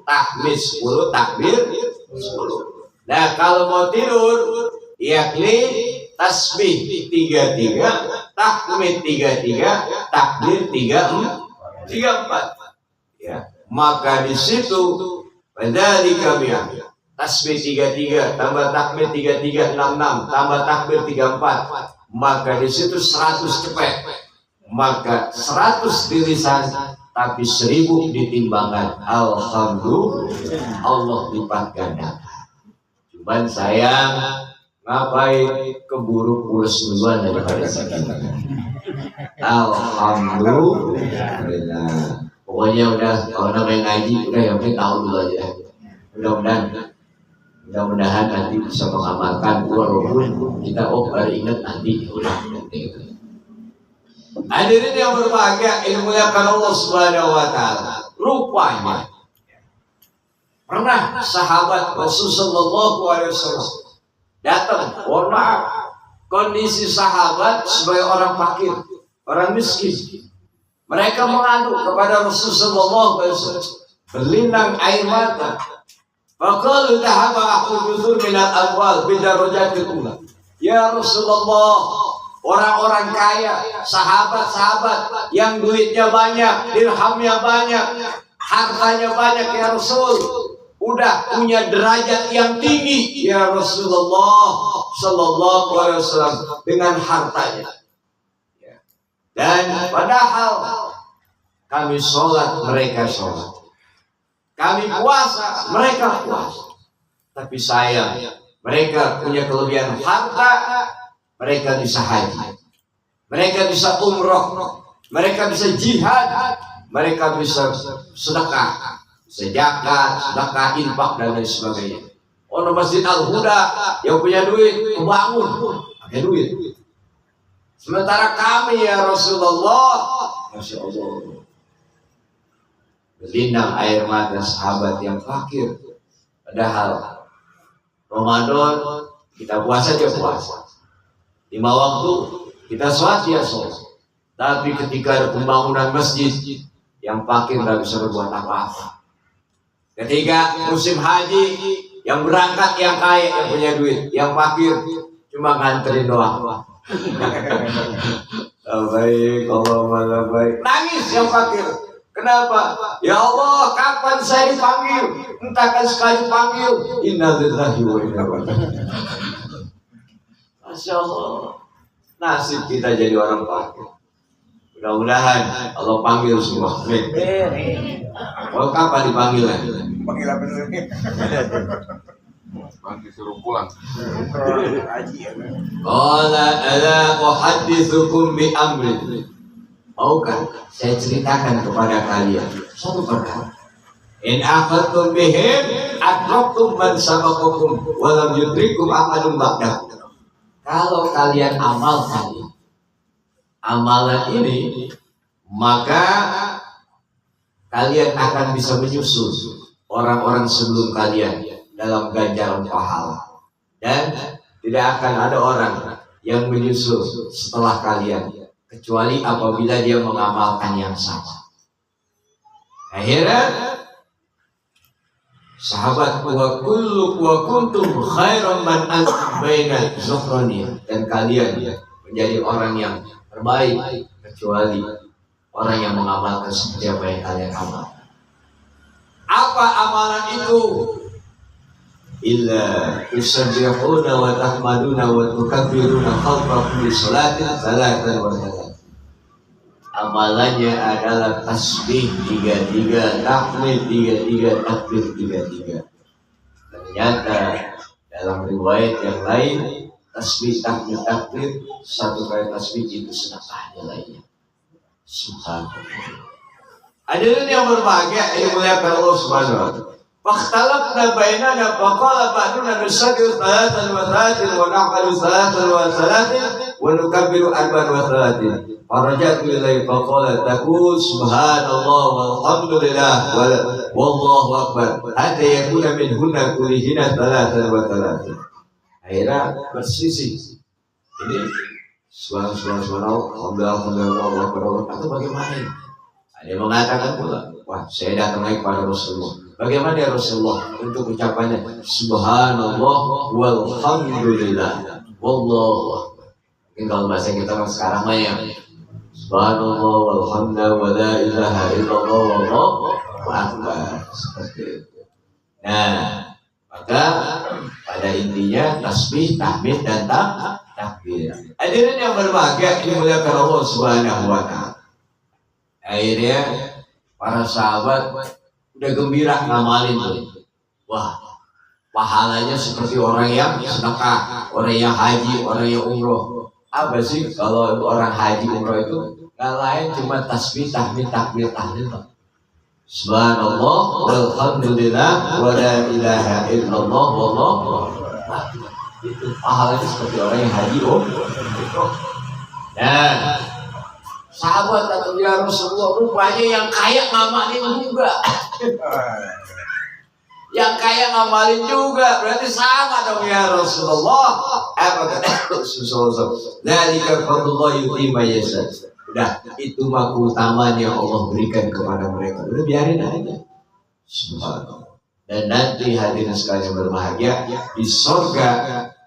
tahmid 10, takbir 10. Nah kalau mau tidur, yakni tasbih 33, tahmid 33, takbir 34. Ya, maka di situ dzalika bi'ah. Tasbih 33 tambah takbir 33 66 tambah takbir 34, maka di situ 100 cepet, maka 100 di lisan tapi 1000 di timbangan. Alhamdulillah, Allah lipat ganda. Cuman sayang ngapain keburu pulas duluan daripada sakit. Alhamdulillah. Pokoknya udah kalau namanya ngaji udah yang penting tahu dulu aja. Mudah-mudahan nanti bisa mengamalkan walaupun kita baru ingat nanti udah nanti. Hadirin yang berbahagia, ilmu yang Allah Subhanahu wa taala. Rupanya pernah sahabat Rasulullah SAW datang, mohon maaf, kondisi sahabat sebagai orang fakir, orang miskin. Mereka mengadu kepada Rasulullah SAW, berlinang air mata. Faqalu dhahaba ahlu buzur minal amwal bidarajatil ula. Ya Rasulullah, orang-orang kaya, sahabat-sahabat yang duitnya banyak, dirhamnya banyak, hartanya banyak ya Rasul, udah punya derajat yang tinggi ya Rasulullah sallallahu alaihi wasallam dengan hartanya. Dan padahal kami sholat, mereka sholat. Kami puasa, mereka puasa. Tapi sayang, mereka punya kelebihan harta, mereka bisa haji, mereka bisa umroh, mereka bisa jihad, mereka bisa sedekah, zakat, sedekah, infak dan lain sebagainya. Orang Masjid Al-Huda yang punya duit, membangun, pakai duit. Sementara kami ya Rasulullah, Masya Allah, berlinang air mata sahabat yang fakir. Padahal Ramadan kita puasa dia puasa, 5 waktu kita sholat dia sholat. Tapi ketika ada pembangunan masjid, yang fakir tidak bisa berbuat apa-apa. Ketika musim haji, yang berangkat yang kaya, yang punya duit, yang fakir cuma nganterin doang. Baik, Allah malah baik. Nangis yang fakir. Kenapa? Ya Allah, kapan saya dipanggil? Entahkan sekali panggil. Innalillahi wa inna ilaihi raji'un. Masya Allah, nasib kita jadi orang fakir. Mudah-mudahan Allah panggil semua. Amin. Oh, kapan dipanggil? Panggil apa nih? Nanti suruh pulang. Qala ala uhaddithukum bi amrin. Maukah saya ceritakan kepada kalian satu perkara? In akhadtum bihim adraktum man sabaqakum wa lam yudrikum ahadun ba'dakum. Kalau kalian amalkan amalan ini, maka kalian akan bisa menyusul orang-orang sebelum kalian dalam ganjaran pahala, dan tidak akan ada orang yang menyusul setelah kalian kecuali apabila dia mengamalkan yang sama. Akhirnya sahabat wa kuntum khairan man antum baina zuhraniyah, dan kalian menjadi orang yang terbaik kecuali orang yang mengamalkan seperti apa yang kalian amalkan. Apa amalan itu? Illa tusabbihuna wa tahmaduna wa tukabbiruna khalfa kulli salatin salatan wa salatan. Amalannya adalah tasbih 33, tahmid 33, takbir 33. Ternyata dalam riwayat yang lain, tasbih, tahmid, takbir, satu kali tasbih itu sedekahnya lainnya. Subhanallah. Hadirin yang berbahagia, yang dimuliakan Allah Subhanahu wa taala. Fakhtalafna bainana faqala ba'duna nusabbihu salatan wa salatin wa nahmalu salatan wa salatin wa nukabbiru arba'an wa salatin. Farajatu ilaihi faqala taqul subhanallah walhamdulillah wallahu akbar hatta yakuna minhunna kullihina salatan wa salatin. Akhirnya bersisi. Ini subhanallah alhamdulillah atau bagaimana ini? Ada yang mengatakan pula, wah saya datang lagi kepada Rasulullah. Bagaimana ya Rasulullah untuk ucapannya? Subhanallah walhamdulillah wallahu akbar. Mungkin kalau bahasa kita sekarang mah ya Subhanallah walhamdulillah wa la ilaha illallah wallahu akbar. Seperti itu. Nah, maka pada intinya tasbih, tahmid dan takbir. Hadirin yang berbahagia dimuliakan Allah Subhanahu wa taala. Akhirnya para sahabat udah gembira ngamalin tuh. Wah, pahalanya seperti orang yang sedekah, orang yang haji, orang yang umroh. Apa sih kalau orang haji umroh itu nggak lain cuma tasbih, tahmid, takbir, tahlil. Subhanallah walhamdulillah wa la ilaha illallah wallahu akbar. Itu pahalanya seperti orang yang haji umroh. Dan sahabat atau ya Rasulullah, rupanya yang kaya ngamalin juga. Yang kaya ngamalin juga, berarti sama dong ya Rasulullah. Apa kata Rasulullah? Dzalika fadlullah yu'ti man yasha. Udah, itu mah keutamanya Allah berikan kepada mereka. Udah biarin aja. Subhanallah. Dan nanti hadirin sekalian berbahagia di surga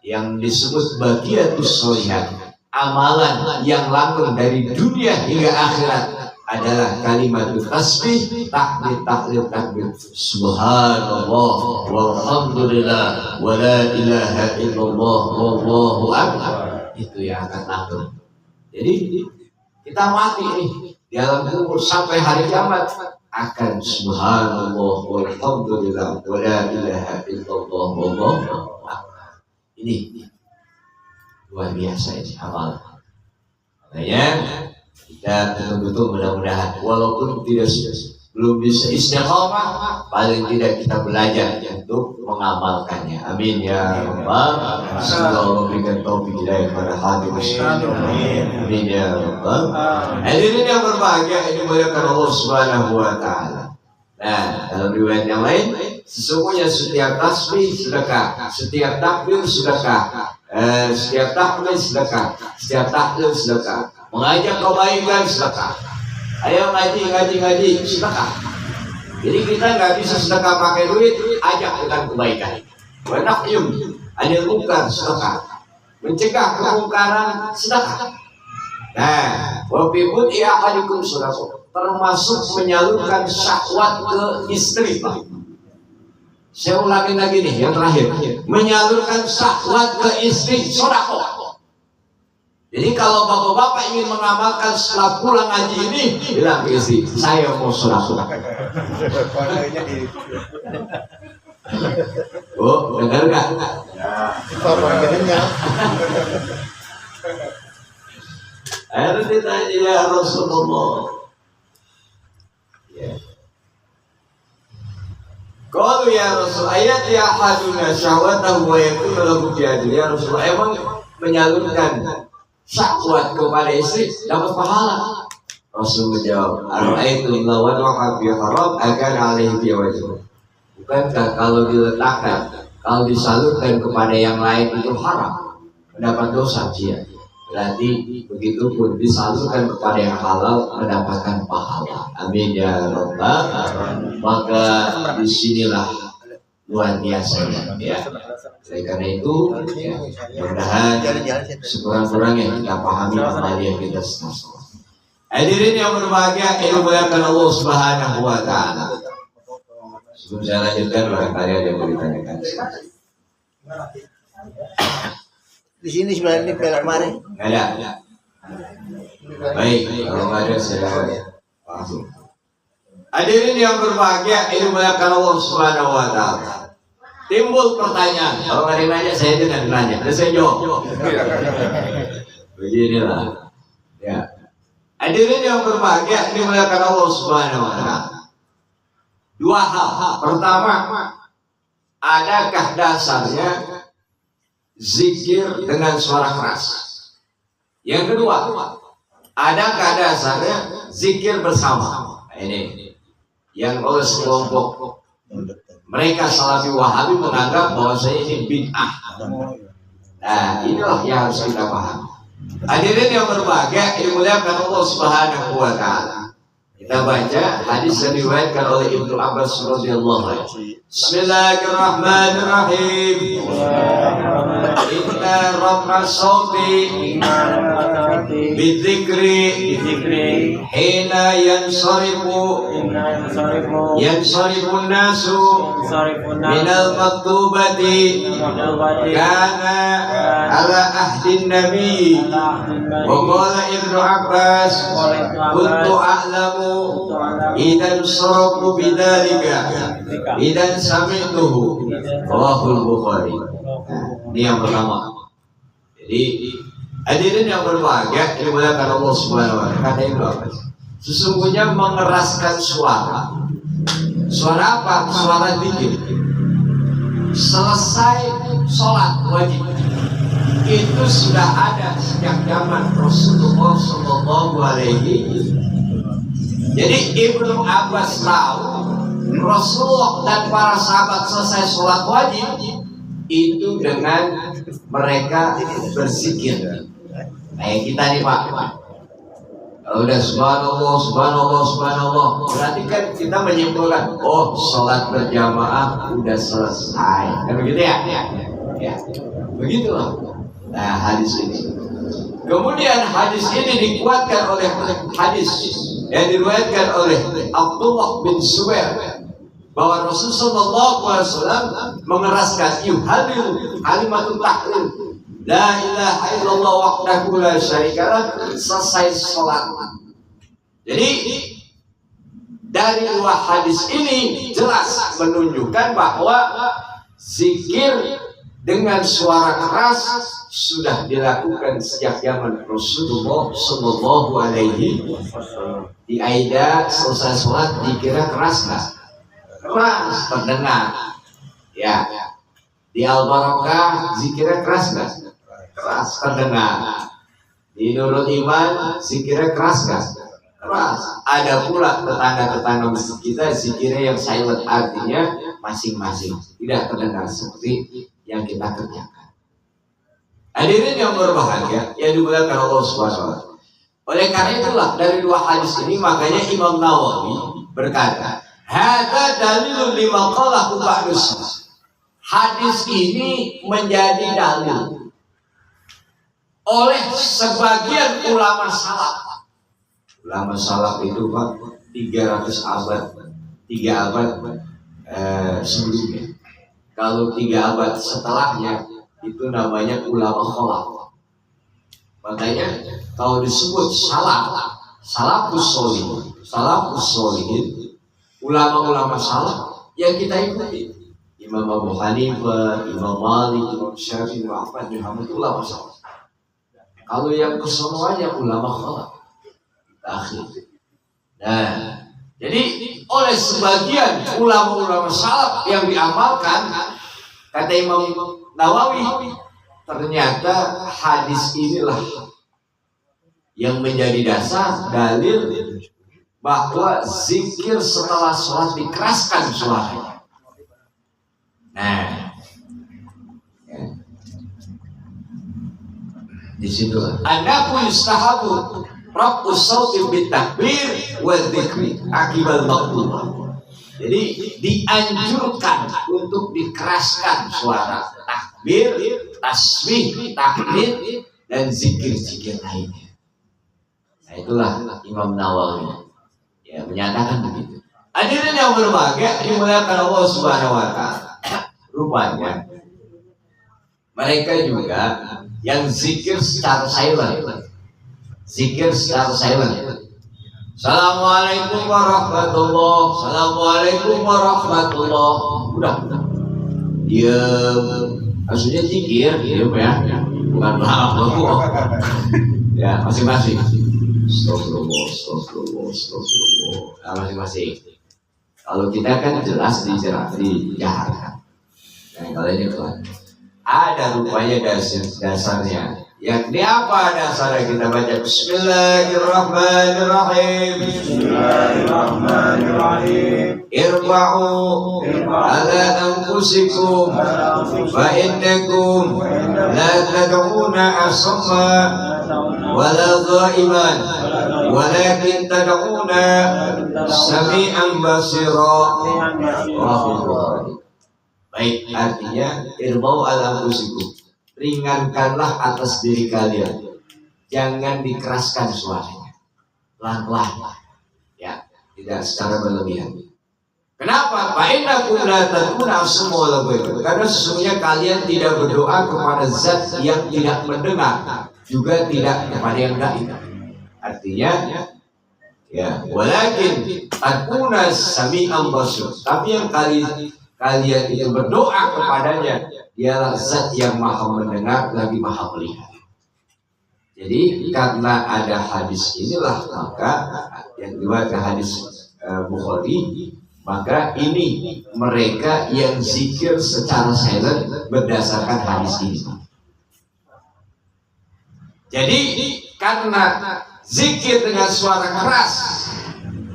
yang disebut baqiyatus sholihat, amalan yang langgeng dari dunia hingga akhirat adalah kalimat tasbih, takbir, tahlil, takbir. Subhanallah walhamdulillah wa la ilaha illallah wallahu akbar. Itu yang akan langgeng. Jadi kita mati nih di alam kubur sampai hari kiamat akan subhanallah walhamdulillah wa la ilaha illallah wallahu akbar. Ini luar biasa ini amal. Makanya kita betul-betul mudah-mudahan walaupun belum bisa istiqomah, paling tidak kita belajar untuk mengamalkannya. Amin ya rabbal. Semoga Allah berikan taufik hidayah kepada hati muslimin. Amin ya rabbal. Hadirin yang berbahagia, ini dimuliakan Allah Subhanahu wa taala. Nah, dalam riwayat yang lain, sesungguhnya setiap tasbih sedekah, setiap takbir sedekah, setiap tahmid sedekah, setiap tahlil sedekah, mengajak kebaikan sedekah. Ayo ngaji sedekah. Jadi kita nggak bisa sedekah pakai duit, ajak dengan kebaikan. Wa nahyum anil munkar sedekah, mencegah kemungkaran sedekah. Nah, wa fi bud'i ahadikum sedekah, termasuk menyalurkan syahwat ke istri. Saya ulangi lagi nih yang terakhir, menyalurkan syahwat ke istri sedekah. Jadi kalau bapak-bapak ingin mengamalkan setelah pulang ngaji ini, bilang ke istri, saya mau sedekah. Oh, dengar nggak? Harus ditanya ya Rasulullah. Kalau ya Rasul, ayat ya haduna syahwatahu wa yakunu lahu jihad. Ya Rasulullah, emang menyalurkan syahwat kepada istri dapat pahala? Rasul menjawab, ara'aitum law wada'a fi haram akan alaihi fi wajib. Bukankah kalau diletakkan, kalau disalurkan kepada yang lain itu haram, mendapat dosa dia. Berarti begitu pun disalurkan kepada yang halal mendapatkan pahala. Amin ya rabbal. Maka disinilah luar biasa ya. Oleh karena itu, ya, mudah-mudahan sekurang-kurangnya kita pahami apa yang kita sedang. Hadirin yang berbahagia, ini dimuliakan Allah Subhanahu wa taala. Sebelum saya lanjutkan, barangkali ada yang mau ditanyakan. Di sini sebenarnya pelak mari. Nggak ada. Baik, kalau nggak ada saya langsung. Hadirin yang berbahagia, ini dimuliakan Allah Subhanahu wa taala. Timbul pertanyaan, kalau nggak ada yang nanya, saya tidak nanya, dan saya jawab. Beginilah, ya. Hadirin yang berbahagia, ini dimuliakan Allah Subhanahu wa taala. Dua hal. Pertama, adakah dasarnya zikir dengan suara keras? Yang kedua, adakah dasarnya zikir bersama? Ini yang oleh sekelompok mereka Salafi Wahabi menganggap bahwa saya ini bid'ah. Nah, inilah yang harus kita paham. Hadirin yang berbahagia, dimuliakan Allah Subhanahu wa taala. Kita baca hadis yang diriwayatkan oleh Ibnu Abbas radhiyallahu anhu. Bismillahirrahmanirrahim. Inna rabbas sauti bidzikri hina yansarifun nasu minal maktubati kana ala ahdin nabi wa qala Ibnu Abbas kuntu a'lamu idan sarafu bidzalika idan sami'tuhu rawahul Bukhari. Ini yang pertama. Jadi hadirin yang berbahagia dimuliakan Allah Subhanahu wa taala. Kata Ibnu Abbas, sesungguhnya mengeraskan suara. Suara apa? Suara zikir. Selesai sholat wajib itu sudah ada sejak zaman Rasulullah Shallallahu Alaihi. Jadi Ibnu Abbas tahu Rasulullah dan para sahabat selesai sholat wajib itu dengan mereka berzikir. Kayak kita nih Pak. Kalau udah subhanallah, subhanallah, subhanallah, berarti kan kita menyimpulkan, oh sholat berjamaah udah selesai. Kan begitu ya? Ya. Begitulah. Nah hadis ini. Kemudian hadis ini dikuatkan oleh hadis yang diriwayatkan oleh Abdullah bin Zubair bahwa Rasulullah SAW mengeraskan yuhalil kalimatut tahlil la ilaha illallah wahdahu la syarikalah selesai sholat. Jadi dari dua hadis ini jelas menunjukkan bahwa zikir dengan suara keras sudah dilakukan sejak zaman Rasulullah Sallallahu Alaihi Wasallam. Di Aida selesai sholat dikira keras nggak? Keras, terdengar. Ya. Di Al-Barakah zikirnya keras nggak? Keras, terdengar. Di Nurul Iman zikirnya keras nggak? Keras. Ada pula tetangga-tetangga masjid kita zikirnya yang silent, artinya masing-masing tidak terdengar seperti yang kita kerjakan. Hadirin yang berbahagia yang dimuliakan Allah Subhanahu wa taala. Oleh karena itulah dari dua hadis ini makanya Imam Nawawi berkata, "Hadza dalilun lima qalahu ba'dus." Hadis ini menjadi dalil oleh sebagian ulama salaf. Ulama salaf itu Pak 300 abad, 3 abad sebelumnya. Kalau 3 abad setelahnya itu namanya ulama khalaf. Makanya kalau disebut salafus sholihin, ulama-ulama salaf yang kita ikuti. Imam Abu Hanifah, Imam Malik, Imam Syafi'i, Imam Ahmad, Muhammad itu ulama salaf. Kalau yang kesemuanya ulama khalaf. Akhir. Nah, jadi oleh sebagian ulama-ulama salaf yang diamalkan, kata Imam Nawawi, ternyata hadis inilah yang menjadi dasar dalil bahwa zikir setelah sholat dikeraskan suaranya. Nah, di situ anaku yustahabu rabbus sauti bitakbir wa dzikri akibal maktubah. Jadi dianjurkan untuk dikeraskan suara takbir, tasbih, tahmid dan zikir-zikir lainnya. Nah itulah Imam Nawawi ya menyatakan begitu. Hadirin yang berbahagia dimuliakan Allah Subhanahu wa taala. Rupanya mereka juga yang zikir secara silent. Zikir secara silent. Assalamualaikum warahmatullah. Assalamualaikum warahmatullah. Udah. Diam. Maksudnya zikir, diam ya. Bukan melawak. Ya, masing-masing. Astagfirullah, astagfirullah, astagfirullah. Nah, masing-masing. Kalau kita kan jelas dijaharkan. Nah, kalau ini kan ada rupanya dasarnya Yakni apa dasarnya kita baca Bismillahirrahmanirrahim. Bismillahirrahmanirrahim. Irba'u ala anfusikum fa innakum la tad'una asamma wala ghaiban walakin tad'una sami'an basira. Baik, artinya irba'u ala anfusikum, ringankanlah atas diri kalian, jangan dikeraskan suaranya, pelan-pelan, ya, tidak secara berlebihan. Kenapa? Karena sesungguhnya kalian tidak berdoa kepada zat yang tidak mendengar, juga tidak kepada yang gaib. Artinya, ya, walakin takuna sami'an basir. Tapi yang kalian itu berdoa kepadanya, dialah zat yang maha mendengar lagi maha melihat. Jadi karena ada hadis inilah, maka yang diriwayatkan hadis Bukhari, maka ini mereka yang zikir secara silent berdasarkan hadis ini. Jadi karena zikir dengan suara keras,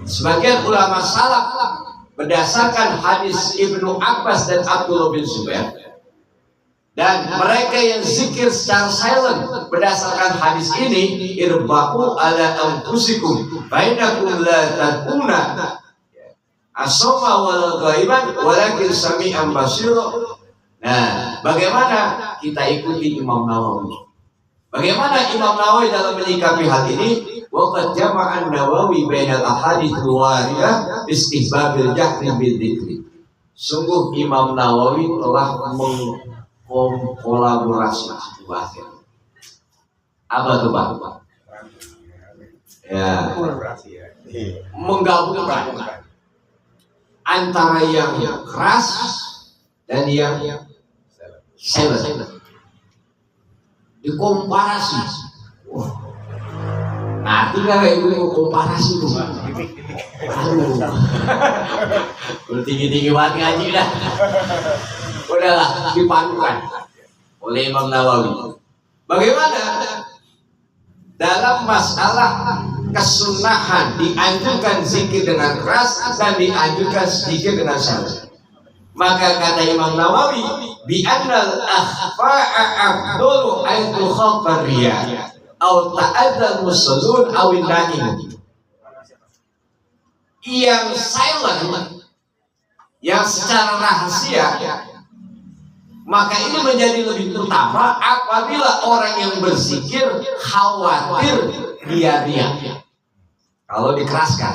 sebagian ulama salaf berdasarkan hadis Ibnu Abbas dan Abdullah bin Zubair, dan mereka yang zikir secara silent berdasarkan hadis ini, irba'u ala anfusikum bainakum la tad'una asma wala ghaiban walakin sami'an basira. Nah, bagaimana kita ikuti Imam Nawawi? Bagaimana Imam Nawawi dalam menyikapi hal ini? Waqad jama'an Nawawi bainal ahadits waridah istihbabil jahri bil dzikri. Sungguh Imam Nawawi telah mengkolaborasi apa tuh Pak? Ya, menggabungkan antara yang keras dan yang silent, dikomparasi. Wah, nanti kan ibu komparasi tuh. Aduh, tinggi-tinggi banget ngaji dah. Udahlah, dipadukan oleh Imam Nawawi. Bagaimana dalam masalah kesunahan dianjurkan zikir dengan keras dan dianjurkan zikir dengan silent. Maka kata Imam Nawawi, bi annal akhfa'a afdalu ayatu khabar riya atau ta'adzal musallun awin na'im. Yang silent, yang secara rahasia, maka ini menjadi lebih utama apabila orang yang berzikir khawatir dia riya. Kalau dikeraskan,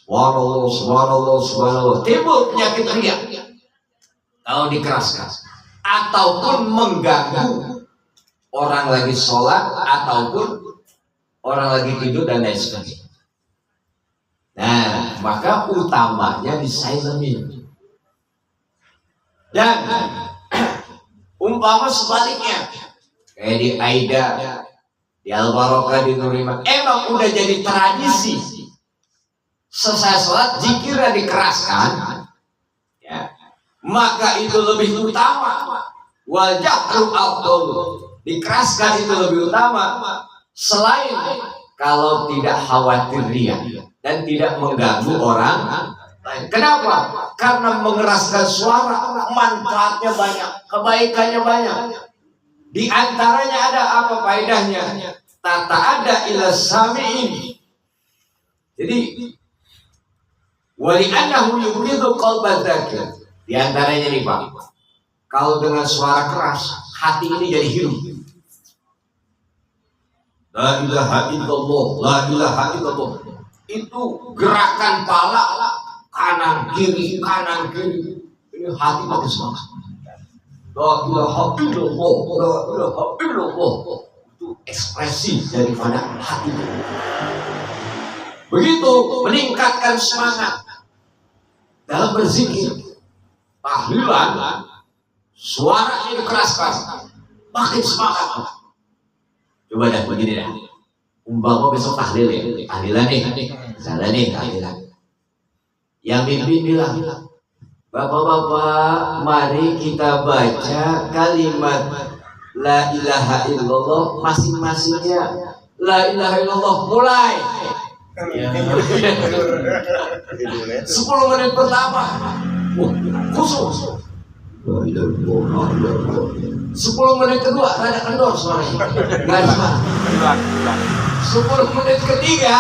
subhanallah, subhanallah, subhanallah, timbul penyakit riya. Kalau dikeraskan, ataupun mengganggu orang lagi sholat, ataupun orang lagi tidur dan lain sebagainya. Nah, maka utamanya di silentin. Dan umpama sebaliknya, kayak di Aida, di Al-Barokah, di Nuriman, emang udah jadi tradisi. Selesai sholat, zikirnya dikeraskan, ya, maka itu lebih utama. Wajahru afdal, dikeraskan itu lebih utama. Selain kalau tidak khawatir riya dan tidak mengganggu orang lain. Kenapa? Karena mengeraskan suara manfaatnya banyak, kebaikannya banyak. Di antaranya ada apa faedahnya? Tata ada ila sami'in. Jadi wali annahu yubridu qalban dzakir. Di antaranya nih Pak, kalau dengan suara keras hati ini jadi hidup. La ilaha illallah, la ilaha illallah. Itu gerakan pala kanan kiri. Ini hati makin semangat. La ilaha illallah, la ilaha illallah. Itu ekspresi daripada hati. Begitu meningkatkan semangat dalam berzikir, tahlilan, suaranya dikeraskan, makin semangat. Coba dah begini dah. Umpama besok tahlil ya, tahlilan nih, misalnya nih tahlilan. Yang mimpin bilang, bapak-bapak, mari kita baca kalimat la ilaha illallah masing-masingnya la ilaha illallah mulai. 10 menit pertama khusus. 10 menit kedua rada kendor suaranya. Enggak ada. 10 menit ketiga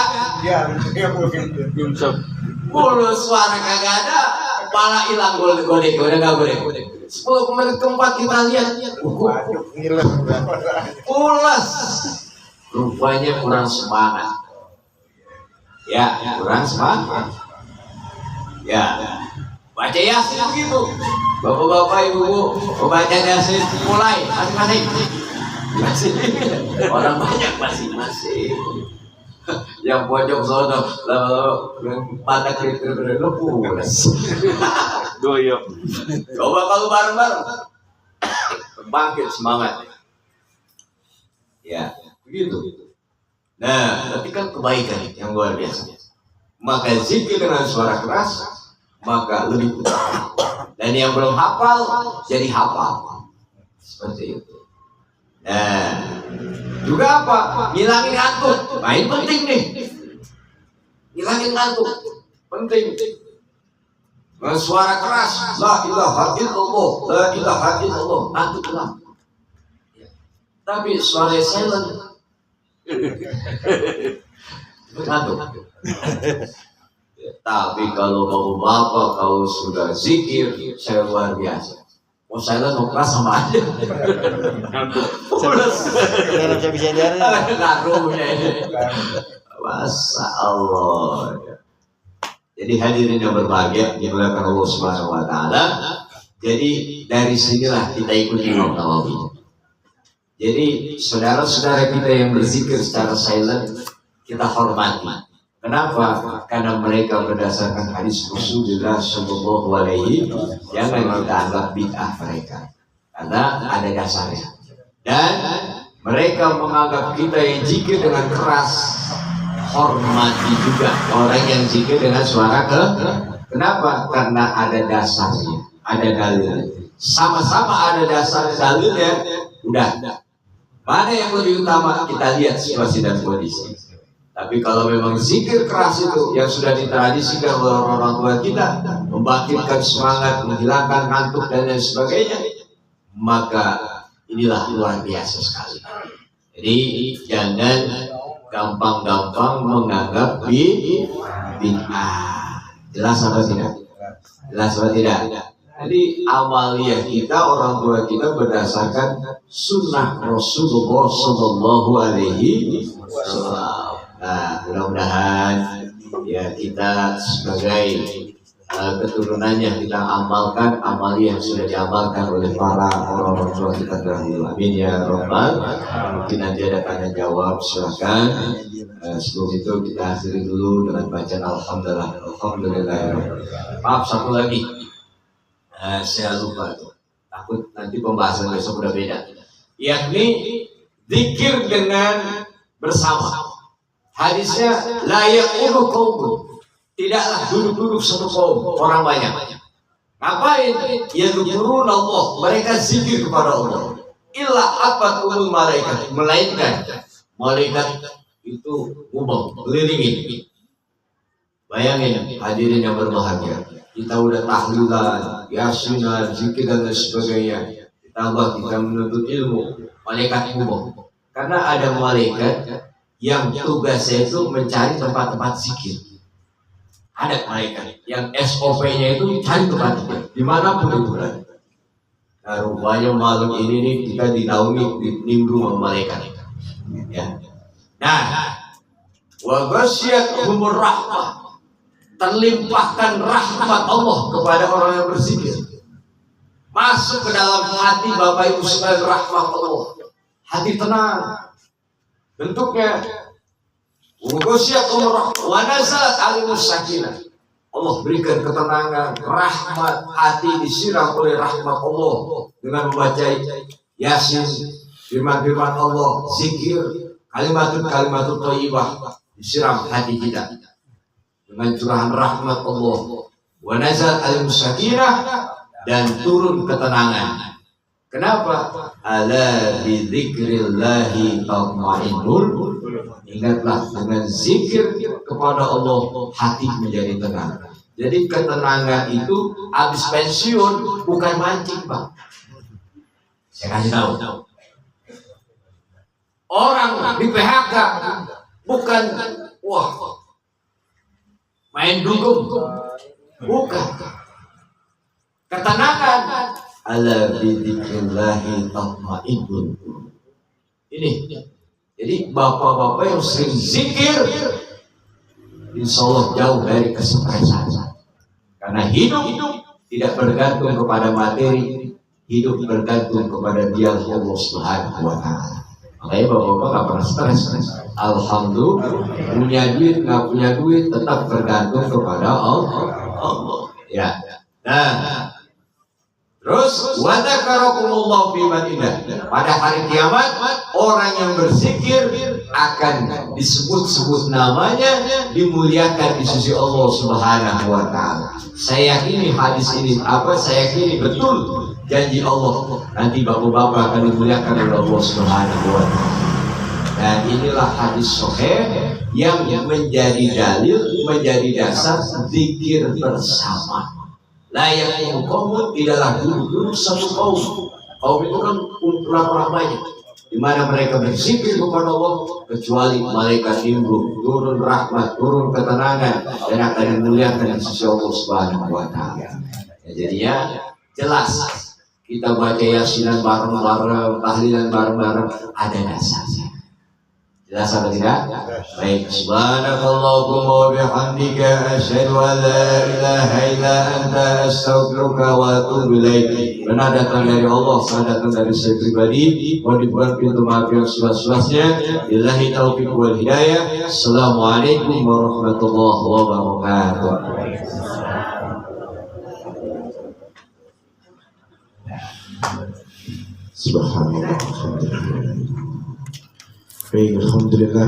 mulus suara kagak ada, malah hilang godek udah enggak godek. 10 menit keempat kita lihat pulas. Rupanya kurang semangat. Ya, kurang semangat. Ya, baca Yasin begitu. Bapak-bapak, ibu-ibu, membaca Yasin mulai masing-masing. Orang banyak masing-masing. Yang pojok sono, mata kritik pulas. Doyok. Coba kalau bareng-bareng, bangkit semangat. Ya, begitu. Nah, tapi kan kebaikan yang luar biasa. Maka zikir dengan suara keras, maka lebih utama. Dan yang belum hafal, jadi hafal. Seperti itu. Nah, juga apa? Ngilangin ngantuk. Nah, ini penting nih. Ngilangin ngantuk. Penting. Dengan suara keras, la ilaha illallah, la ilaha illallah. Ngantuk hilang. Tapi suara silent. Ngantuk. Tapi kalau bapak kalau sudah zikir, saya luar biasa. Mau silent mau keras sama aja. Pulas. Nggak bisa diarin. Ngaruhnya. Masa Allah. Jadi hadirin yang berbahagia dimuliakan Allah Subhanahu Wa Taala. Jadi dari sinilah kita ikuti Imam Nawawi. Jadi saudara-saudara kita yang berzikir secara silent kita hormati. Kenapa? Karena mereka berdasarkan hadis Rasulullah Shallallahu Alaihi jangan kita anggap bid'ah mereka, karena ada dasarnya. Dan mereka menganggap kita yang zikir dengan keras, hormati juga orang yang zikir dengan suara kenapa? Karena ada dasarnya, ada dalilnya. Sama-sama ada dasar dalilnya. Udah. Mana yang lebih utama kita lihat situasi dan kondisi. Tapi kalau memang zikir keras itu yang sudah ditradisikan oleh orang tua kita, membangkitkan semangat, menghilangkan ngantuk dan lain sebagainya, maka inilah luar biasa sekali. Jadi jangan gampang-gampang menganggap bid'ah. Jelas atau tidak? Jelas atau tidak? Jadi amaliyah kita, orang tua kita berdasarkan sunnah Rasulullah Sallallahu Alaihi Wasallam. Nah, mudah-mudahan ya kita sebagai keturunannya kita amalkan amaliyah yang sudah diamalkan oleh para orang tua kita terdahulu. Amin ya Rabbal. Mungkin nanti ada tanya jawab, silakan. Sebelum itu kita akhiri dulu dengan bacaan Alhamdulillah. Alhamdulillah. Maaf, satu lagi. Saya lupa tuh. Takut nanti pembahasan besok udah beda. Yakni zikir dengan bersama. Hadisnya layak urut kaum. Tidaklah duduk-duduk satu kaum orang banyak. Ngapain? Ya dzikirun Allah. Mereka zikir kepada Allah. Illa apa umul malaikat, melainkan malaikat itu ngubah, kelilingin. Bayangin hadirin yang berbahagia. Kita udah tahlilan, yasinan, zikir dan sebagainya. Ditambah kita menuntut ilmu, malaikat ngubah. Karena ada malaikat yang tugasnya itu mencari tempat-tempat zikir. Ada malaikat yang SOP-nya itu cari tempat zikir dimanapun itu berada. Nah, rupanya malam ini nih kita dinaungi nimbrung sama malaikat. Ya. Nah, wa ghasyiyatuhumur rahmah, terlimpahkan rahmat Allah kepada orang yang berzikir. Masuk ke dalam hati Bapak Ibu sekalian rahmat Allah. Hati tenang. Bentuknya Wugosyakum rahmat wa nazalat alimus sakinah. Allah berikan ketenangan, rahmat, hati disiram oleh rahmat Allah dengan membaca Yasin, firman-firman Allah, zikir, kalimat-kalimat thayyibah disiram hati kita dengan curahan rahmat Allah. Wa nazalat alimus sakinah, dan turun ketenangan. Kenapa? Ala bidzikrillahi tatma'innul. Ingatlah dengan zikir kepada Allah hati menjadi tenang. Jadi ketenangan itu habis pensiun bukan mancing, Pak. Saya kasih tahu. Orang di PHK bukan main dugem, bukan. Ketenangan ala bidzikrillahi tatma'innul. Ini. Jadi bapak-bapak yang sering zikir, insya Allah jauh dari kesepresan. Karena hidup tidak bergantung kepada materi, hidup bergantung kepada Dia Allah Subhanahu wa Ta'ala. Makanya bapak-bapak nggak pernah stres. Alhamdulillah, punya duit nggak punya duit tetap bergantung kepada Allah. Ya. Nah, terus wadakarakumullah fi madinah. Pada hari kiamat orang yang berzikir akan disebut-sebut namanya, dimuliakan di sisi Allah Subhanahu wa Ta'ala. Saya yakini hadis ini saya yakini betul janji Allah. Nanti bapak-bapak akan dimuliakan oleh Allah Subhanahu wa Ta'ala. Dan inilah hadis sahih yang menjadi dalil, menjadi dasar zikir bersama. Layak kaum tidaklah duduk satu kaum. Kaum itu kan kumpulan ramanya, di mana mereka berzikir kepada Allah, kecuali malaikat nimbrung, turun rahmat, turun ketenangan, dan akan dimuliakan di sisi Allah Subhanahu wa Ta'ala. Ya, jadinya jelas kita baca yasinan bareng-bareng, tahlilan bareng-bareng, ada dasarnya. Jelas apa tidak? Baik. Subhanakallahumma wa bihamdika asyhadu an la ilaha illa anta astaghfiruka wa atubu ilaik. Benar datang dari Allah, saya datang dari saya pribadi. Mohon dibuka pintu maaf yang seluas-luasnya. Billahi taufiq wal hidayah. Assalamualaikum warahmatullahi wabarakatuh. Subhanallah. Baik, alhamdulillah.